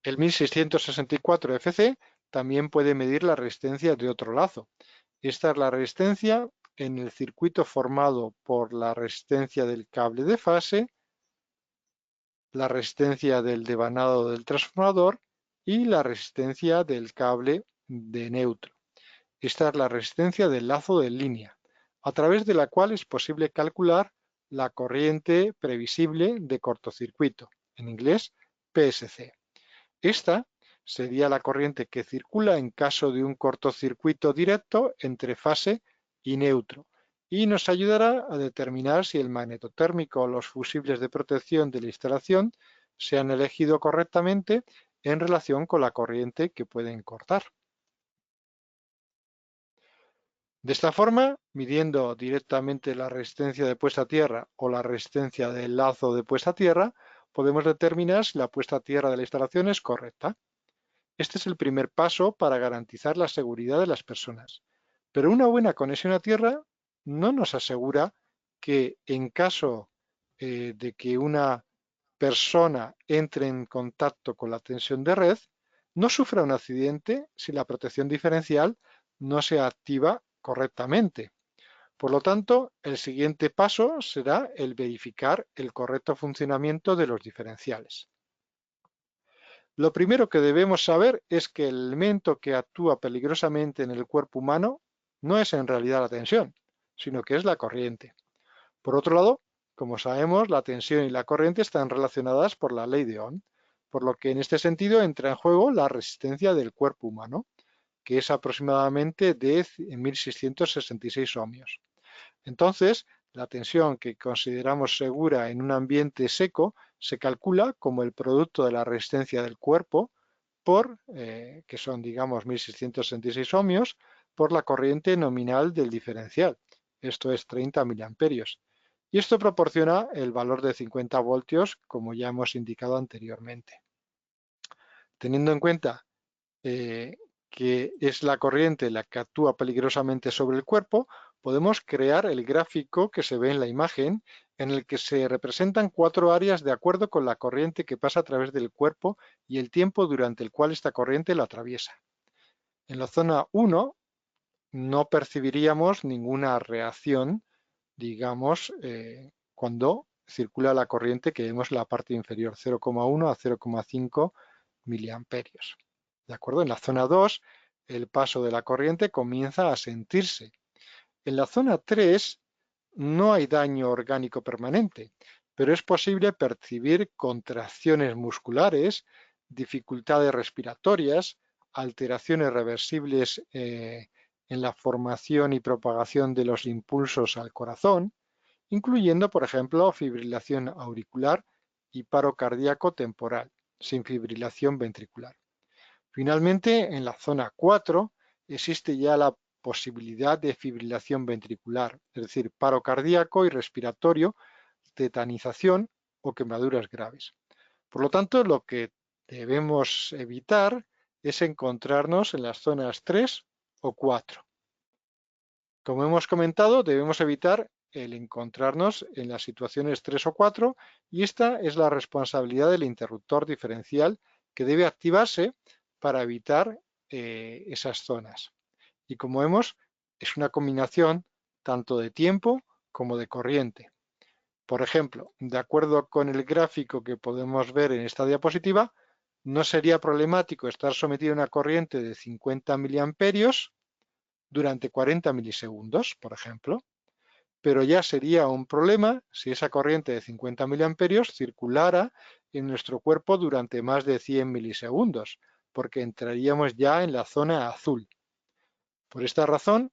El 1664 FC también puede medir la resistencia de otro lazo. Esta es la resistencia en el circuito formado por la resistencia del cable de fase, la resistencia del devanado del transformador y la resistencia del cable de neutro. Esta es la resistencia del lazo de línea, a través de la cual es posible calcular la corriente previsible de cortocircuito, en inglés PSC. Esta sería la corriente que circula en caso de un cortocircuito directo entre fase y neutro y nos ayudará a determinar si el magnetotérmico o los fusibles de protección de la instalación se han elegido correctamente en relación con la corriente que pueden cortar. De esta forma, midiendo directamente la resistencia de puesta a tierra o la resistencia del lazo de puesta a tierra, podemos determinar si la puesta a tierra de la instalación es correcta. Este es el primer paso para garantizar la seguridad de las personas. Pero una buena conexión a tierra no nos asegura que en caso de que una persona entre en contacto con la tensión de red, no sufra un accidente si la protección diferencial no se activa correctamente. Por lo tanto, el siguiente paso será el verificar el correcto funcionamiento de los diferenciales. Lo primero que debemos saber es que el elemento que actúa peligrosamente en el cuerpo humano no es en realidad la tensión, sino que es la corriente. Por otro lado, como sabemos, la tensión y la corriente están relacionadas por la ley de Ohm, por lo que en este sentido entra en juego la resistencia del cuerpo humano, que es aproximadamente de 1666 ohmios. Entonces, la tensión que consideramos segura en un ambiente seco se calcula como el producto de la resistencia del cuerpo que son, digamos, 1666 ohmios, por la corriente nominal del diferencial. Esto es 30 miliamperios. Y esto proporciona el valor de 50 voltios, como ya hemos indicado anteriormente. Teniendo en cuenta que es la corriente la que actúa peligrosamente sobre el cuerpo, podemos crear el gráfico que se ve en la imagen, en el que se representan 4 áreas de acuerdo con la corriente que pasa a través del cuerpo y el tiempo durante el cual esta corriente la atraviesa. En la zona 1 no percibiríamos ninguna reacción, digamos, cuando circula la corriente que vemos en la parte inferior, 0,1 a 0,5 miliamperios. ¿De acuerdo? En la zona 2, el paso de la corriente comienza a sentirse. En la zona 3 no hay daño orgánico permanente, pero es posible percibir contracciones musculares, dificultades respiratorias, alteraciones reversibles en la formación y propagación de los impulsos al corazón, incluyendo, por ejemplo, fibrilación auricular y paro cardíaco temporal, sin fibrilación ventricular. Finalmente, en la zona 4 existe ya la posibilidad de fibrilación ventricular, es decir, paro cardíaco y respiratorio, tetanización o quemaduras graves. Por lo tanto, lo que debemos evitar es encontrarnos en las zonas 3 o 4. Como hemos comentado, debemos evitar el encontrarnos en las situaciones 3 o 4 y esta es la responsabilidad del interruptor diferencial que debe activarse para evitar esas zonas. Y como vemos, es una combinación tanto de tiempo como de corriente. Por ejemplo, de acuerdo con el gráfico que podemos ver en esta diapositiva, no sería problemático estar sometido a una corriente de 50 miliamperios durante 40 milisegundos, por ejemplo, pero ya sería un problema si esa corriente de 50 miliamperios circulara en nuestro cuerpo durante más de 100 milisegundos, porque entraríamos ya en la zona azul. Por esta razón,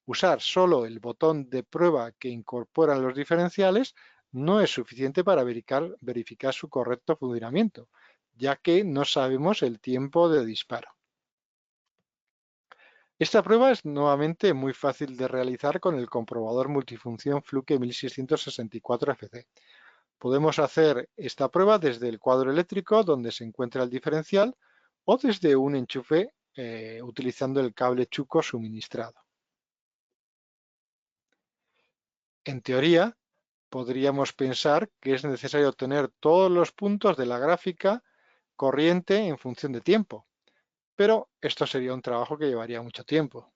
usar solo el botón de prueba que incorporan los diferenciales no es suficiente para verificar su correcto funcionamiento, ya que no sabemos el tiempo de disparo. Esta prueba es nuevamente muy fácil de realizar con el comprobador multifunción Fluke 1664FC. Podemos hacer esta prueba desde el cuadro eléctrico donde se encuentra el diferencial o desde un enchufe utilizando el cable chuco suministrado. En teoría, podríamos pensar que es necesario tener todos los puntos de la gráfica corriente en función de tiempo, pero esto sería un trabajo que llevaría mucho tiempo.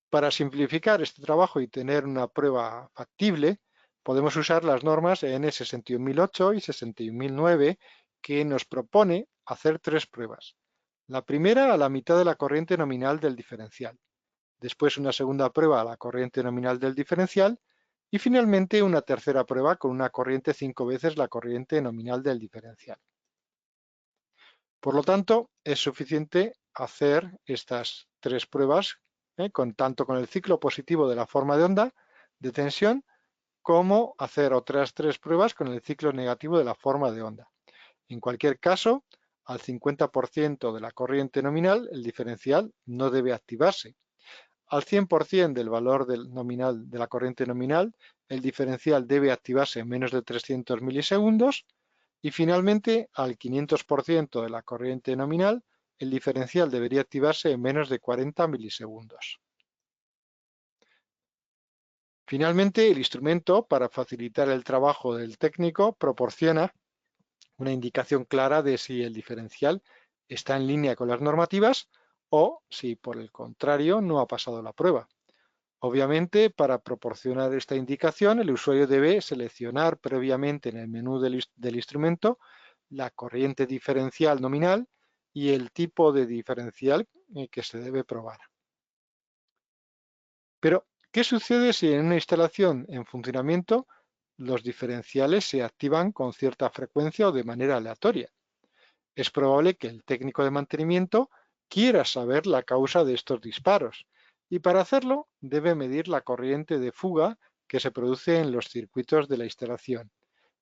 Para simplificar este trabajo y tener una prueba factible, podemos usar las normas EN 61008 y 61009 que nos propone hacer tres pruebas. La primera a la mitad de la corriente nominal del diferencial, después una segunda prueba a la corriente nominal del diferencial y finalmente una tercera prueba con una corriente 5 veces la corriente nominal del diferencial. Por lo tanto, es suficiente hacer estas tres pruebas tanto con el ciclo positivo de la forma de onda de tensión como hacer otras tres pruebas con el ciclo negativo de la forma de onda. En cualquier caso, al 50% de la corriente nominal, el diferencial no debe activarse. Al 100% del valor nominal de la corriente nominal, el diferencial debe activarse en menos de 300 milisegundos y finalmente al 500% de la corriente nominal, el diferencial debería activarse en menos de 40 milisegundos. Finalmente, el instrumento, para facilitar el trabajo del técnico, proporciona una indicación clara de si el diferencial está en línea con las normativas o si, por el contrario, no ha pasado la prueba. Obviamente, para proporcionar esta indicación, el usuario debe seleccionar previamente en el menú del instrumento la corriente diferencial nominal y el tipo de diferencial que se debe probar. Pero, ¿qué sucede si en una instalación en funcionamiento los diferenciales se activan con cierta frecuencia o de manera aleatoria? Es probable que el técnico de mantenimiento quiera saber la causa de estos disparos y para hacerlo debe medir la corriente de fuga que se produce en los circuitos de la instalación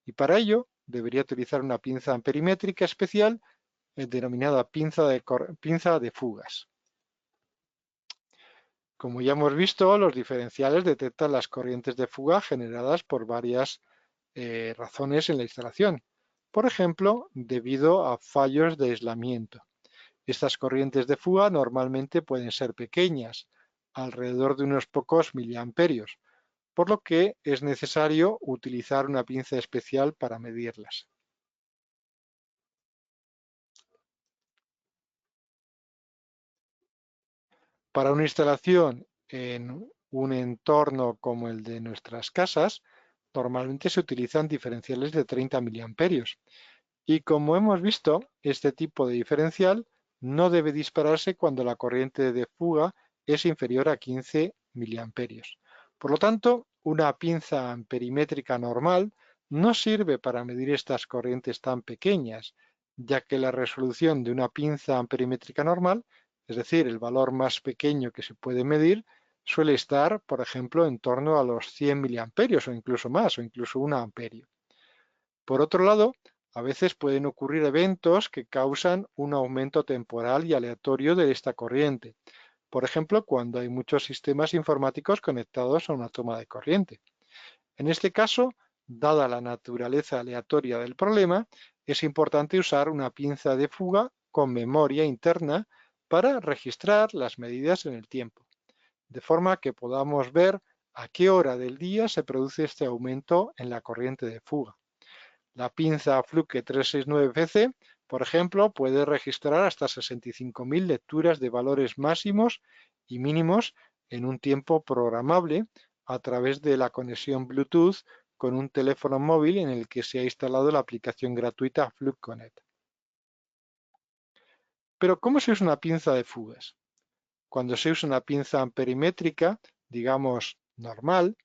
y para ello debería utilizar una pinza amperimétrica especial denominada pinza de fugas. Como ya hemos visto, los diferenciales detectan las corrientes de fuga generadas por varias razones en la instalación. Por ejemplo, debido a fallos de aislamiento. Estas corrientes de fuga normalmente pueden ser pequeñas, alrededor de unos pocos miliamperios, por lo que es necesario utilizar una pinza especial para medirlas. Para una instalación en un entorno como el de nuestras casas, normalmente se utilizan diferenciales de 30 miliamperios. Y como hemos visto, este tipo de diferencial no debe dispararse cuando la corriente de fuga es inferior a 15 miliamperios. Por lo tanto, una pinza amperimétrica normal no sirve para medir estas corrientes tan pequeñas, ya que la resolución de una pinza amperimétrica normal, es decir, el valor más pequeño que se puede medir, suele estar, por ejemplo, en torno a los 100 miliamperios o incluso más, o incluso 1 amperio. Por otro lado, a veces pueden ocurrir eventos que causan un aumento temporal y aleatorio de esta corriente. Por ejemplo, cuando hay muchos sistemas informáticos conectados a una toma de corriente. En este caso, dada la naturaleza aleatoria del problema, es importante usar una pinza de fuga con memoria interna para registrar las medidas en el tiempo. de forma que podamos ver a qué hora del día se produce este aumento en la corriente de fuga. La pinza Fluke 369PC, por ejemplo, puede registrar hasta 65.000 lecturas de valores máximos y mínimos en un tiempo programable a través de la conexión Bluetooth con un teléfono móvil en el que se ha instalado la aplicación gratuita Fluke Connect. Pero, ¿cómo se usa una pinza de fugas? Cuando se usa una pinza amperimétrica, digamos normal,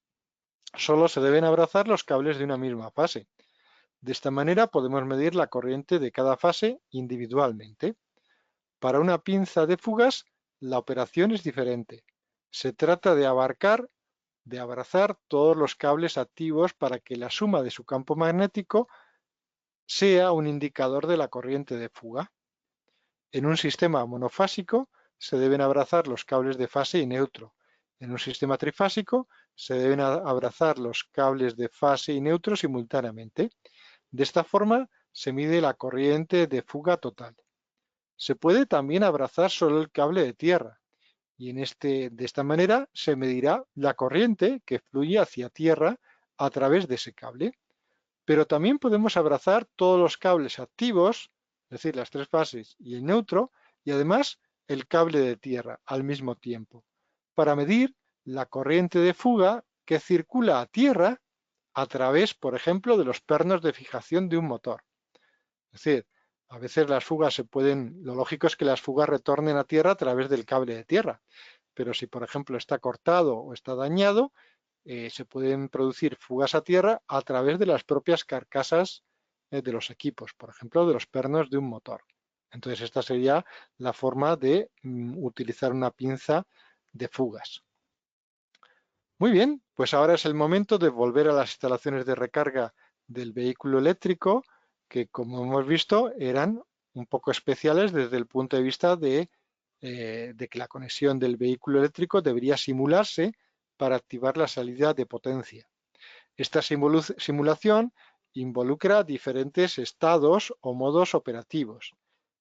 solo se deben abrazar los cables de una misma fase. De esta manera podemos medir la corriente de cada fase individualmente. Para una pinza de fugas, la operación es diferente. Se trata de abrazar todos los cables activos para que la suma de su campo magnético sea un indicador de la corriente de fuga. En un sistema monofásico se deben abrazar los cables de fase y neutro. En un sistema trifásico se deben abrazar los cables de fase y neutro simultáneamente. De esta forma se mide la corriente de fuga total. Se puede también abrazar solo el cable de tierra y de esta manera se medirá la corriente que fluye hacia tierra a través de ese cable. Pero también podemos abrazar todos los cables activos, es decir, las tres fases y el neutro, y además el cable de tierra al mismo tiempo, para medir la corriente de fuga que circula a tierra a través, por ejemplo, de los pernos de fijación de un motor. Es decir, a veces lo lógico es que las fugas retornen a tierra a través del cable de tierra, pero si, por ejemplo, está cortado o está dañado, se pueden producir fugas a tierra a través de las propias carcasas de los equipos, por ejemplo, de los pernos de un motor. Entonces, esta sería la forma de utilizar una pinza de fugas. Muy bien, pues ahora es el momento de volver a las instalaciones de recarga del vehículo eléctrico, que como hemos visto eran un poco especiales desde el punto de vista de que la conexión del vehículo eléctrico debería simularse para activar la salida de potencia. Esta simulación involucra diferentes estados o modos operativos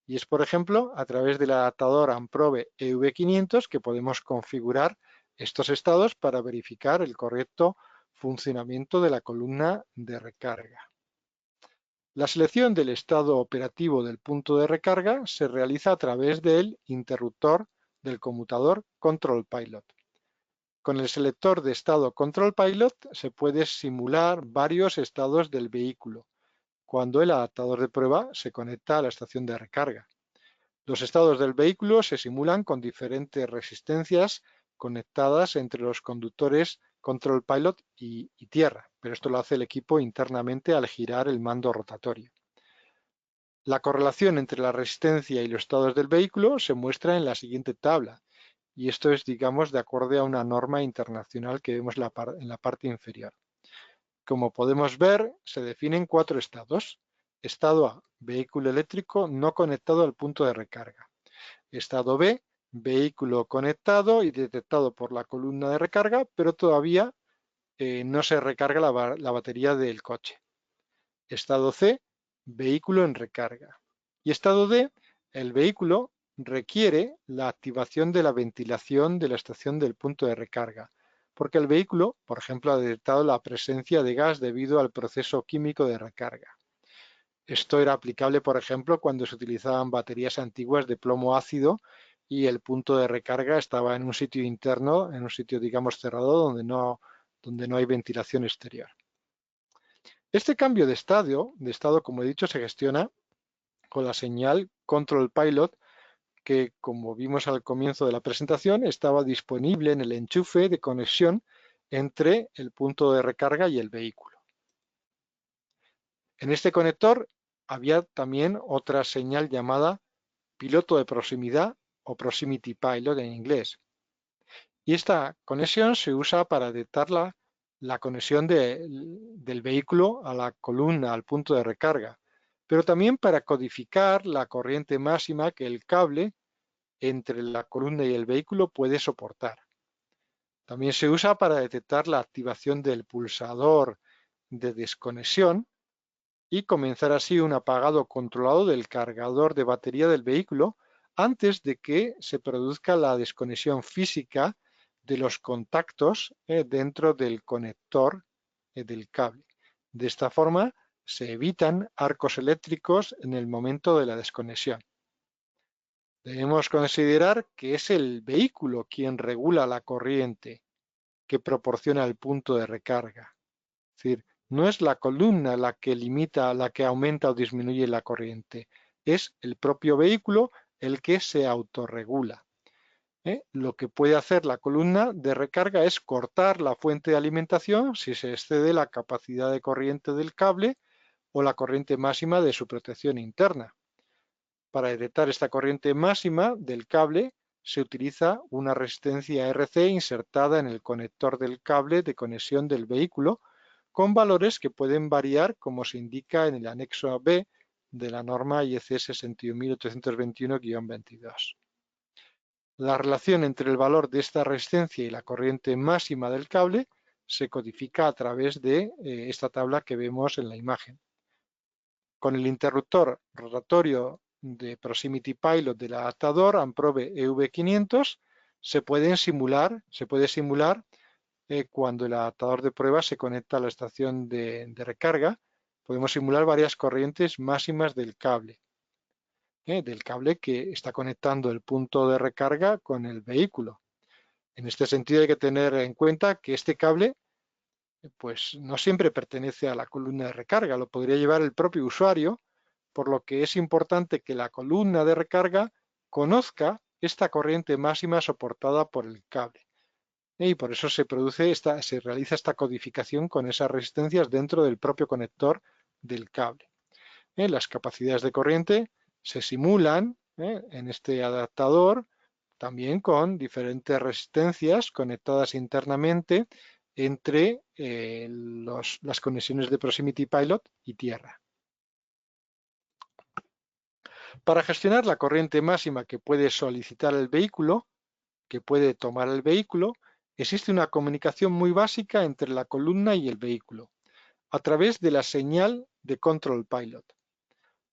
y es, por ejemplo, a través del adaptador Amprobe EV500 que podemos configurar estos estados para verificar el correcto funcionamiento de la columna de recarga. La selección del estado operativo del punto de recarga se realiza a través del interruptor del conmutador Control Pilot. Con el selector de estado Control Pilot se puede simular varios estados del vehículo cuando el adaptador de prueba se conecta a la estación de recarga. Los estados del vehículo se simulan con diferentes resistencias conectadas entre los conductores Control Pilot y tierra, pero esto lo hace el equipo internamente al girar el mando rotatorio. La correlación entre la resistencia y los estados del vehículo se muestra en la siguiente tabla, y esto es, digamos, de acuerdo a una norma internacional que vemos en la parte inferior. Como podemos ver, se definen 4 estados. Estado A, vehículo eléctrico no conectado al punto de recarga. Estado B, vehículo conectado y detectado por la columna de recarga, pero todavía no se recarga la batería del coche. Estado C, vehículo en recarga. Y estado D, el vehículo requiere la activación de la ventilación de la estación del punto de recarga, porque el vehículo, por ejemplo, ha detectado la presencia de gas debido al proceso químico de recarga. Esto era aplicable, por ejemplo, cuando se utilizaban baterías antiguas de plomo ácido y el punto de recarga estaba en un sitio interno, en un sitio, digamos, cerrado, donde no hay ventilación exterior. Este cambio de estado, como he dicho, se gestiona con la señal Control Pilot, que, como vimos al comienzo de la presentación, estaba disponible en el enchufe de conexión entre el punto de recarga y el vehículo. En este conector había también otra señal llamada piloto de proximidad o Proximity Pilot en inglés. Y esta conexión se usa para detectar la conexión del vehículo a la columna, al punto de recarga, pero también para codificar la corriente máxima que el cable entre la columna y el vehículo puede soportar. También se usa para detectar la activación del pulsador de desconexión y comenzar así un apagado controlado del cargador de batería del vehículo antes de que se produzca la desconexión física de los contactos dentro del conector del cable. De esta forma se evitan arcos eléctricos en el momento de la desconexión. Debemos considerar que es el vehículo quien regula la corriente que proporciona el punto de recarga. Es decir, no es la columna la que limita, la que aumenta o disminuye la corriente, es el propio vehículo el que se autorregula. Lo que puede hacer la columna de recarga es cortar la fuente de alimentación si se excede la capacidad de corriente del cable o la corriente máxima de su protección interna. Para detectar esta corriente máxima del cable se utiliza una resistencia RC insertada en el conector del cable de conexión del vehículo con valores que pueden variar como se indica en el anexo B de la norma IEC 61821-22. La relación entre el valor de esta resistencia y la corriente máxima del cable se codifica a través de esta tabla que vemos en la imagen. Con el interruptor rotatorio de Proximity Pilot del adaptador Amprobe EV500 se puede simular cuando el adaptador de prueba se conecta a la estación de recarga. Podemos simular varias corrientes máximas del cable que está conectando el punto de recarga con el vehículo. En este sentido hay que tener en cuenta que este cable pues no siempre pertenece a la columna de recarga, lo podría llevar el propio usuario, por lo que es importante que la columna de recarga conozca esta corriente máxima soportada por el cable. Y por eso se realiza esta codificación con esas resistencias dentro del propio conector del cable. Las capacidades de corriente se simulan en este adaptador también con diferentes resistencias conectadas internamente entre las conexiones de Proximity Pilot y tierra. Para gestionar la corriente máxima que puede solicitar el vehículo, que puede tomar el vehículo, existe una comunicación muy básica entre la columna y el vehículo, a través de la señal de Control Pilot.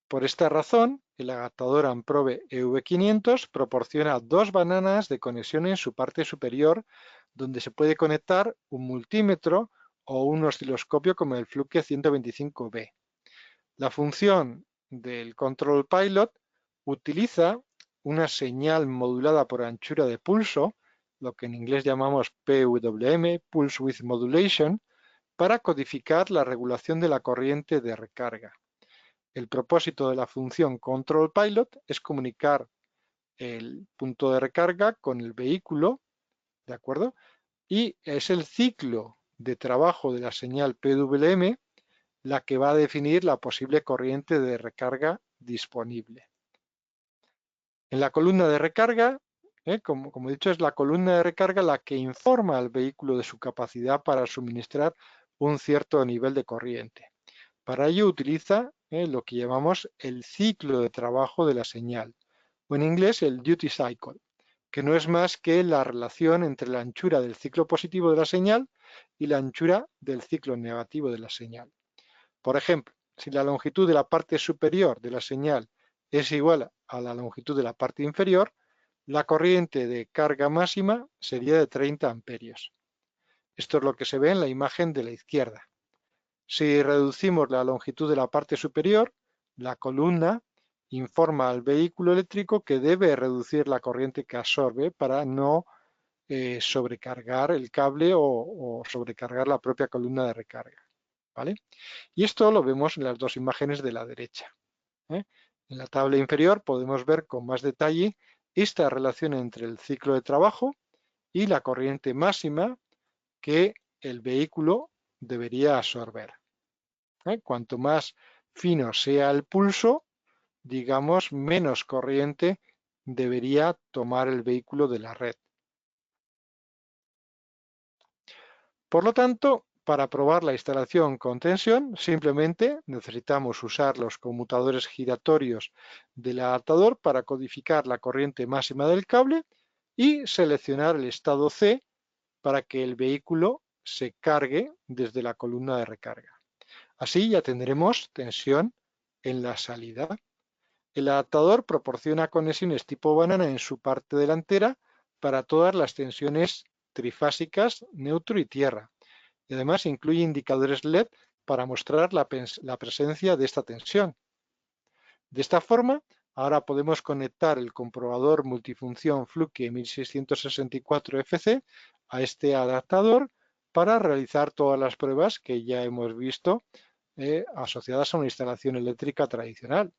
Por esta razón, el adaptador Amprobe EV500 proporciona dos bananas de conexión en su parte superior, donde se puede conectar un multímetro o un osciloscopio como el Fluke 125B. La función del Control Pilot utiliza una señal modulada por anchura de pulso, lo que en inglés llamamos PWM, Pulse Width Modulation, para codificar la regulación de la corriente de recarga. El propósito de la función Control Pilot es comunicar el punto de recarga con el vehículo, ¿de acuerdo? Y es el ciclo de trabajo de la señal PWM la que va a definir la posible corriente de recarga disponible. En la columna de recarga, como he dicho, es la columna de recarga la que informa al vehículo de su capacidad para suministrar un cierto nivel de corriente. Para ello utiliza lo que llamamos el ciclo de trabajo de la señal, o en inglés el duty cycle, que no es más que la relación entre la anchura del ciclo positivo de la señal y la anchura del ciclo negativo de la señal. Por ejemplo, si la longitud de la parte superior de la señal es igual a la longitud de la parte inferior, la corriente de carga máxima sería de 30 amperios. Esto es lo que se ve en la imagen de la izquierda. Si reducimos la longitud de la parte superior, la columna informa al vehículo eléctrico que debe reducir la corriente que absorbe para no sobrecargar el cable o sobrecargar la propia columna de recarga. ¿Vale? Y esto lo vemos en las dos imágenes de la derecha. En la tabla inferior podemos ver con más detalle esta relación entre el ciclo de trabajo y la corriente máxima que el vehículo debería absorber. Cuanto más fino sea el pulso, digamos, menos corriente debería tomar el vehículo de la red. Por lo tanto, para probar la instalación con tensión, simplemente necesitamos usar los conmutadores giratorios del adaptador para codificar la corriente máxima del cable y seleccionar el estado C para que el vehículo se cargue desde la columna de recarga. Así ya tendremos tensión en la salida. El adaptador proporciona conexiones tipo banana en su parte delantera para todas las tensiones trifásicas, neutro y tierra. Y además incluye indicadores LED para mostrar la presencia de esta tensión. De esta forma, ahora podemos conectar el comprobador multifunción Fluke 1664 FC a este adaptador para realizar todas las pruebas que ya hemos visto asociadas a una instalación eléctrica tradicional.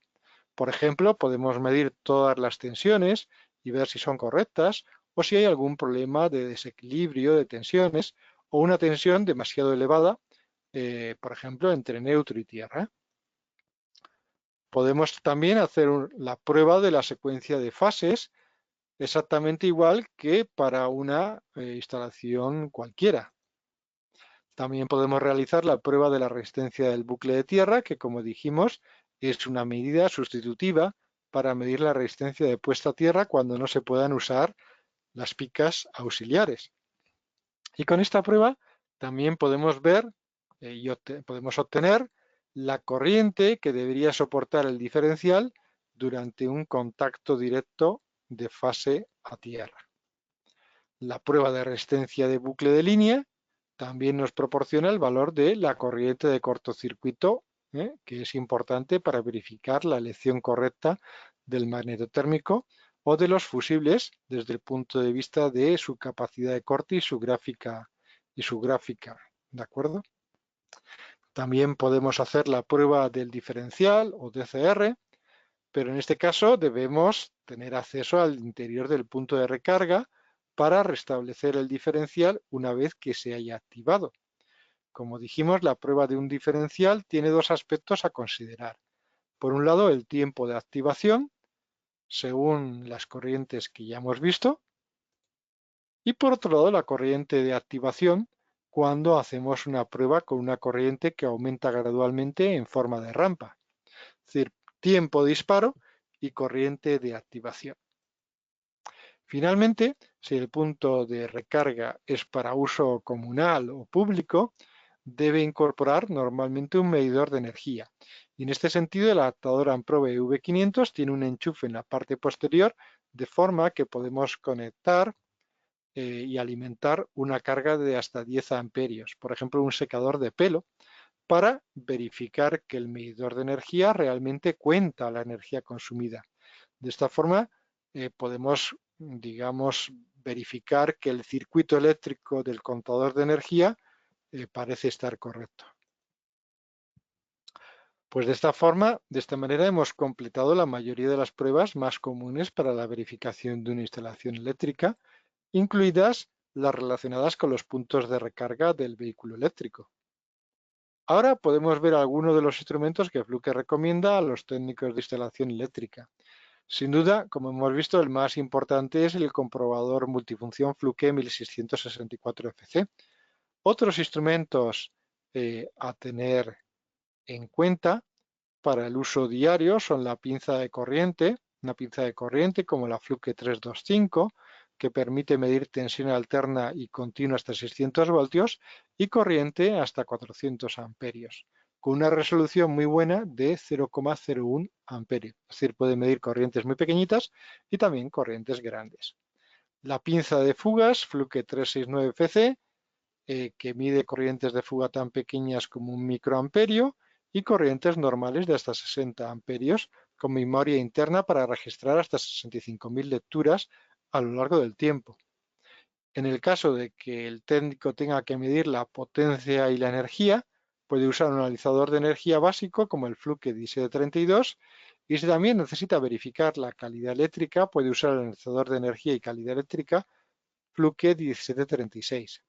Por ejemplo, podemos medir todas las tensiones y ver si son correctas o si hay algún problema de desequilibrio de tensiones o una tensión demasiado elevada, por ejemplo, entre neutro y tierra. Podemos también hacer la prueba de la secuencia de fases exactamente igual que para una instalación cualquiera. También podemos realizar la prueba de la resistencia del bucle de tierra, que como dijimos es una medida sustitutiva para medir la resistencia de puesta a tierra cuando no se puedan usar las picas auxiliares. Y con esta prueba también podemos ver podemos obtener la corriente que debería soportar el diferencial durante un contacto directo de fase a tierra. La prueba de resistencia de bucle de línea también nos proporciona el valor de la corriente de cortocircuito, que es importante para verificar la elección correcta del magnetotérmico o de los fusibles desde el punto de vista de su capacidad de corte y su gráfica, ¿de acuerdo? También podemos hacer la prueba del diferencial o DCR, pero en este caso debemos tener acceso al interior del punto de recarga para restablecer el diferencial una vez que se haya activado. Como dijimos, la prueba de un diferencial tiene dos aspectos a considerar. Por un lado, el tiempo de activación, según las corrientes que ya hemos visto, y por otro lado, la corriente de activación cuando hacemos una prueba con una corriente que aumenta gradualmente en forma de rampa, es decir, tiempo de disparo y corriente de activación. Finalmente, si el punto de recarga es para uso comunal o público, debe incorporar normalmente un medidor de energía. Y en este sentido, el adaptador Amprobe V500 tiene un enchufe en la parte posterior, de forma que podemos conectar y alimentar una carga de hasta 10 amperios, por ejemplo, un secador de pelo, para verificar que el medidor de energía realmente cuenta la energía consumida. De esta forma, podemos, digamos, verificar que el circuito eléctrico del contador de energía parece estar correcto. Pues de esta manera hemos completado la mayoría de las pruebas más comunes para la verificación de una instalación eléctrica, incluidas las relacionadas con los puntos de recarga del vehículo eléctrico. Ahora podemos ver algunos de los instrumentos que Fluke recomienda a los técnicos de instalación eléctrica. Sin duda, como hemos visto, el más importante es el comprobador multifunción Fluke 1664 FC. Otros instrumentos a tener en cuenta para el uso diario son la pinza de corriente, una pinza de corriente como la Fluke 325, que permite medir tensión alterna y continua hasta 600 voltios y corriente hasta 400 amperios, con una resolución muy buena de 0,01 amperios. Es decir, puede medir corrientes muy pequeñitas y también corrientes grandes. La pinza de fugas Fluke 369 FC, que mide corrientes de fuga tan pequeñas como un microamperio y corrientes normales de hasta 60 amperios con memoria interna para registrar hasta 65.000 lecturas a lo largo del tiempo. En el caso de que el técnico tenga que medir la potencia y la energía, puede usar un analizador de energía básico como el Fluke 1732 y si también necesita verificar la calidad eléctrica, puede usar el analizador de energía y calidad eléctrica Fluke 1736.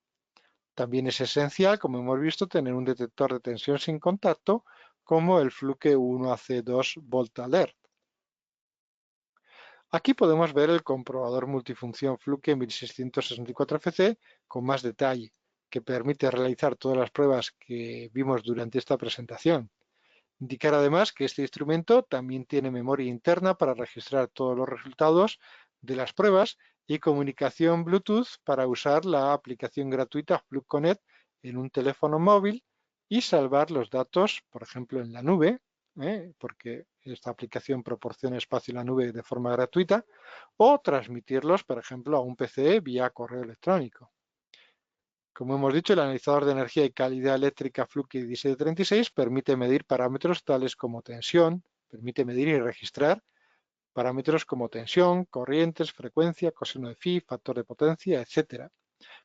También es esencial, como hemos visto, tener un detector de tensión sin contacto como el Fluke 1AC2 Volt Alert. Aquí podemos ver el comprobador multifunción Fluke 1664 FC con más detalle, que permite realizar todas las pruebas que vimos durante esta presentación. Indicar además que este instrumento también tiene memoria interna para registrar todos los resultados de las pruebas y comunicación Bluetooth para usar la aplicación gratuita Fluke Connect en un teléfono móvil y salvar los datos, por ejemplo, en la nube, porque esta aplicación proporciona espacio en la nube de forma gratuita, o transmitirlos, por ejemplo, a un PC vía correo electrónico. Como hemos dicho, el analizador de energía y calidad eléctrica Fluke 1736 permite medir parámetros tales como tensión, permite medir y registrar parámetros como tensión, corrientes, frecuencia, coseno de phi, factor de potencia, etc.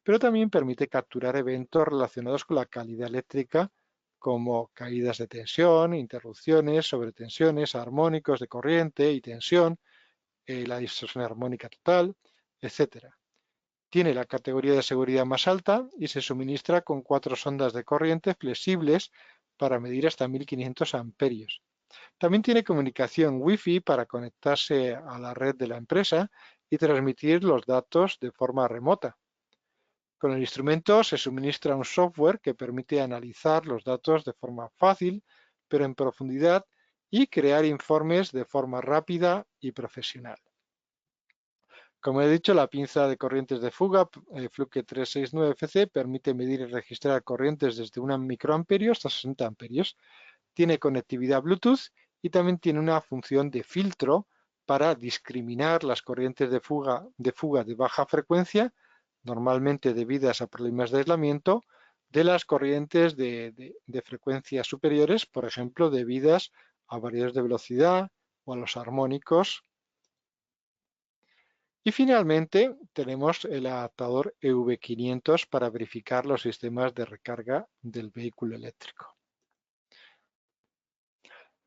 Pero también permite capturar eventos relacionados con la calidad eléctrica como caídas de tensión, interrupciones, sobretensiones, armónicos de corriente y tensión, la distorsión armónica total, etc. Tiene la categoría de seguridad más alta y se suministra con 4 sondas de corriente flexibles para medir hasta 1500 amperios. También tiene comunicación Wi-Fi para conectarse a la red de la empresa y transmitir los datos de forma remota. Con el instrumento se suministra un software que permite analizar los datos de forma fácil, pero en profundidad, y crear informes de forma rápida y profesional. Como he dicho, la pinza de corrientes de fuga Fluke 369FC permite medir y registrar corrientes desde 1 microamperio hasta 60 amperios. Tiene conectividad Bluetooth y también tiene una función de filtro para discriminar las corrientes de fuga de baja frecuencia, normalmente debidas a problemas de aislamiento, de las corrientes de frecuencias superiores, por ejemplo, debidas a variables de velocidad o a los armónicos. Y finalmente tenemos el adaptador EV500 para verificar los sistemas de recarga del vehículo eléctrico.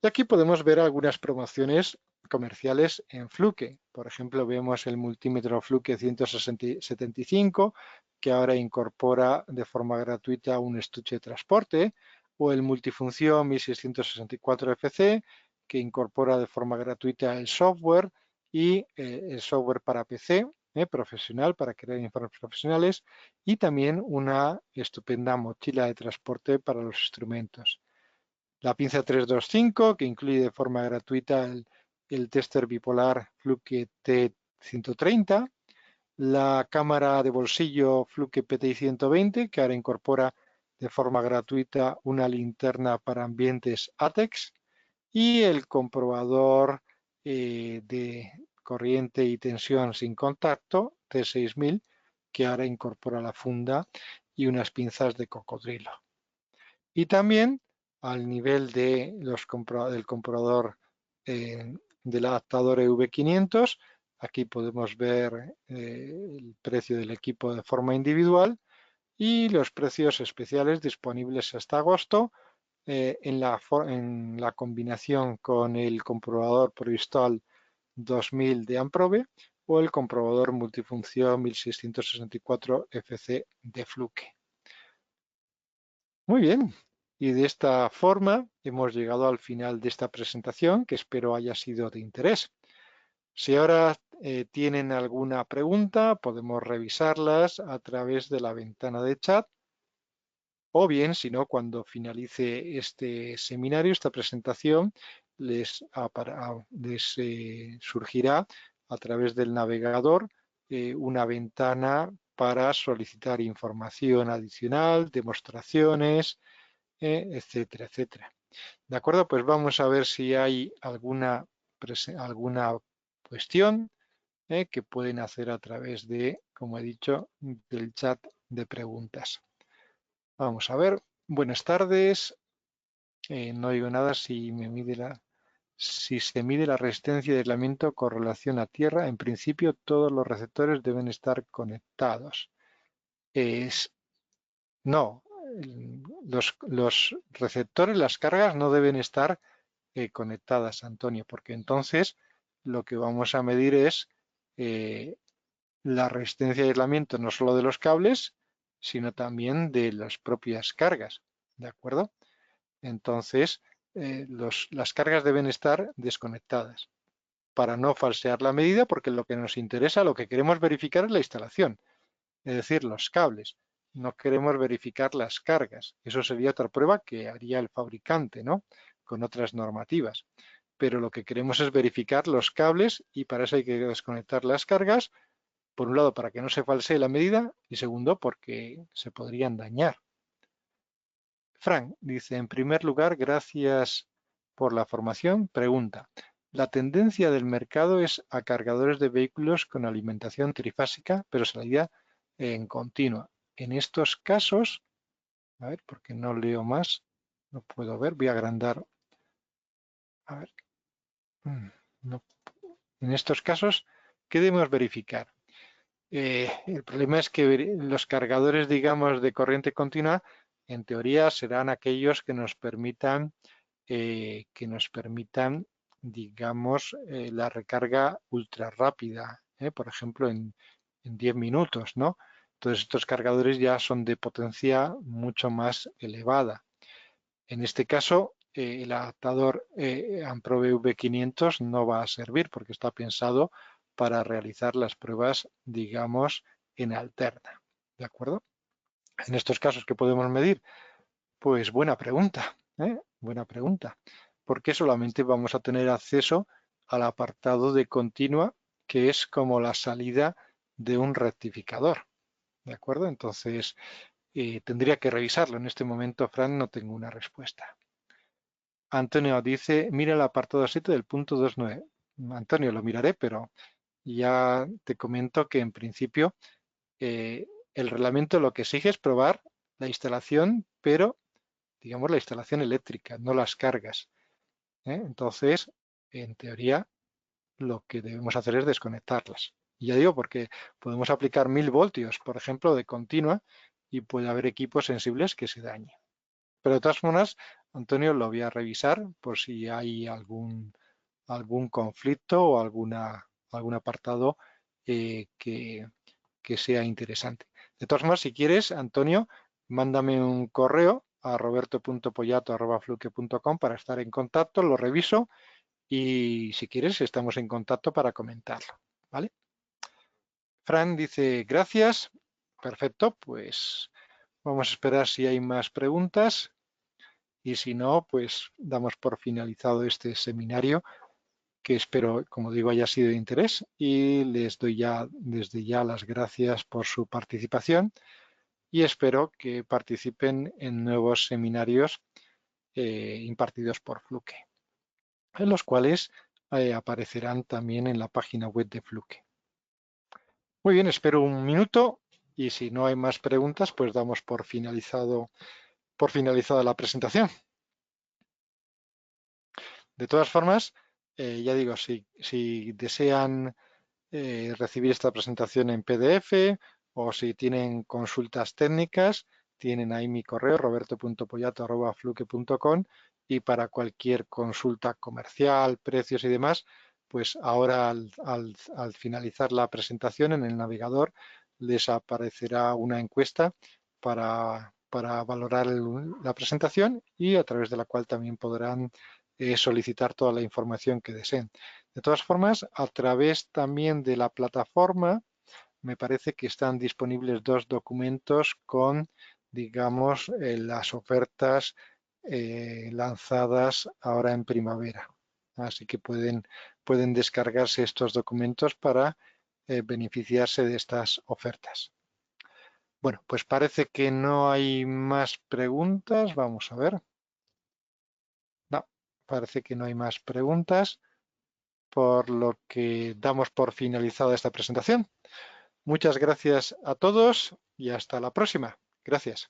Y aquí podemos ver algunas promociones comerciales en Fluke. Por ejemplo, vemos el multímetro Fluke 175, que ahora incorpora de forma gratuita un estuche de transporte, o el multifunción 1664 FC, que incorpora de forma gratuita el software y el software para PC profesional, para crear informes profesionales, y también una estupenda mochila de transporte para los instrumentos. La pinza 325, que incluye de forma gratuita el tester bipolar Fluke T130, la cámara de bolsillo Fluke PTI 120, que ahora incorpora de forma gratuita una linterna para ambientes ATEX, y el comprobador de corriente y tensión sin contacto T6000, que ahora incorpora la funda y unas pinzas de cocodrilo. Y también al nivel de del comprobador del adaptador EV500, aquí podemos ver el precio del equipo de forma individual y los precios especiales disponibles hasta agosto en la combinación con el comprobador ProInstall 2000 de Amprobe o el comprobador multifunción 1664 FC de Fluke. Muy bien, y de esta forma hemos llegado al final de esta presentación, que espero haya sido de interés. Si ahora tienen alguna pregunta, podemos revisarlas a través de la ventana de chat, o bien, si no, cuando finalice este seminario, esta presentación, les surgirá a través del navegador una ventana para solicitar información adicional, demostraciones, etcétera, etcétera. De acuerdo, pues vamos a ver si hay alguna cuestión que pueden hacer a través de, como he dicho, del chat de preguntas. Vamos a ver. Buenas tardes. No oigo nada si se mide la resistencia de aislamiento con relación a tierra. En principio, todos los receptores deben estar conectados. No, los receptores, las cargas no deben estar conectadas, Antonio, porque entonces lo que vamos a medir es la resistencia de aislamiento no solo de los cables, sino también de las propias cargas, ¿de acuerdo? Entonces, las cargas deben estar desconectadas para no falsear la medida, porque lo que nos interesa, lo que queremos verificar es la instalación, es decir, los cables. No queremos verificar las cargas. Eso sería otra prueba que haría el fabricante, ¿no? Con otras normativas. Pero lo que queremos es verificar los cables y para eso hay que desconectar las cargas, por un lado para que no se falsee la medida y segundo porque se podrían dañar. Frank dice, en primer lugar, gracias por la formación. Pregunta, la tendencia del mercado es a cargadores de vehículos con alimentación trifásica, pero salida en continua. en estos casos, a ver, porque no leo más, no puedo ver, voy a agrandar. A ver, no. En estos casos, ¿qué debemos verificar? El problema es que los cargadores, digamos, de corriente continua, en teoría serán aquellos que nos permitan, digamos, la recarga ultra rápida, por ejemplo, en 10 minutos, ¿no? Entonces, estos cargadores ya son de potencia mucho más elevada. En este caso, el adaptador Amprobe V500 no va a servir porque está pensado para realizar las pruebas, digamos, en alterna. ¿De acuerdo? En estos casos, ¿qué podemos medir? Pues buena pregunta, ¿eh? Buena pregunta. Porque solamente vamos a tener acceso al apartado de continua, que es como la salida de un rectificador. ¿De acuerdo? Entonces, tendría que revisarlo. En este momento, Fran, no tengo una respuesta. Antonio dice, mira el apartado 7 del punto 2.9. Antonio, lo miraré, pero ya te comento que en principio el reglamento lo que exige es probar la instalación, pero digamos la instalación eléctrica, no las cargas. Entonces, en teoría, lo que debemos hacer es desconectarlas. Y ya digo, porque podemos aplicar 1000 voltios, por ejemplo, de continua, y puede haber equipos sensibles que se dañen. Pero de todas formas, Antonio, lo voy a revisar por si hay algún conflicto o algún apartado que sea interesante. De todas formas, si quieres, Antonio, mándame un correo a roberto.pollato@fluke.com para estar en contacto, lo reviso y si quieres estamos en contacto para comentarlo. ¿Vale? Fran dice gracias. Perfecto, pues vamos a esperar si hay más preguntas y si no, pues damos por finalizado este seminario que espero, como digo, haya sido de interés y les doy ya desde ya las gracias por su participación y espero que participen en nuevos seminarios impartidos por Fluke, en los cuales aparecerán también en la página web de Fluke. Muy bien, espero un minuto y si no hay más preguntas, pues damos por finalizada la presentación. De todas formas, ya digo, si desean recibir esta presentación en PDF o si tienen consultas técnicas, tienen ahí mi correo roberto.pollato@fluke.com y para cualquier consulta comercial, precios y demás, pues ahora al finalizar la presentación en el navegador les aparecerá una encuesta para valorar la presentación y a través de la cual también podrán solicitar toda la información que deseen. De todas formas, a través también de la plataforma, me parece que están disponibles 2 documentos con, digamos, las ofertas lanzadas ahora en primavera. Así que pueden descargarse estos documentos para beneficiarse de estas ofertas. Bueno, pues parece que no hay más preguntas. Vamos a ver. No, parece que no hay más preguntas, por lo que damos por finalizada esta presentación. Muchas gracias a todos y hasta la próxima. Gracias.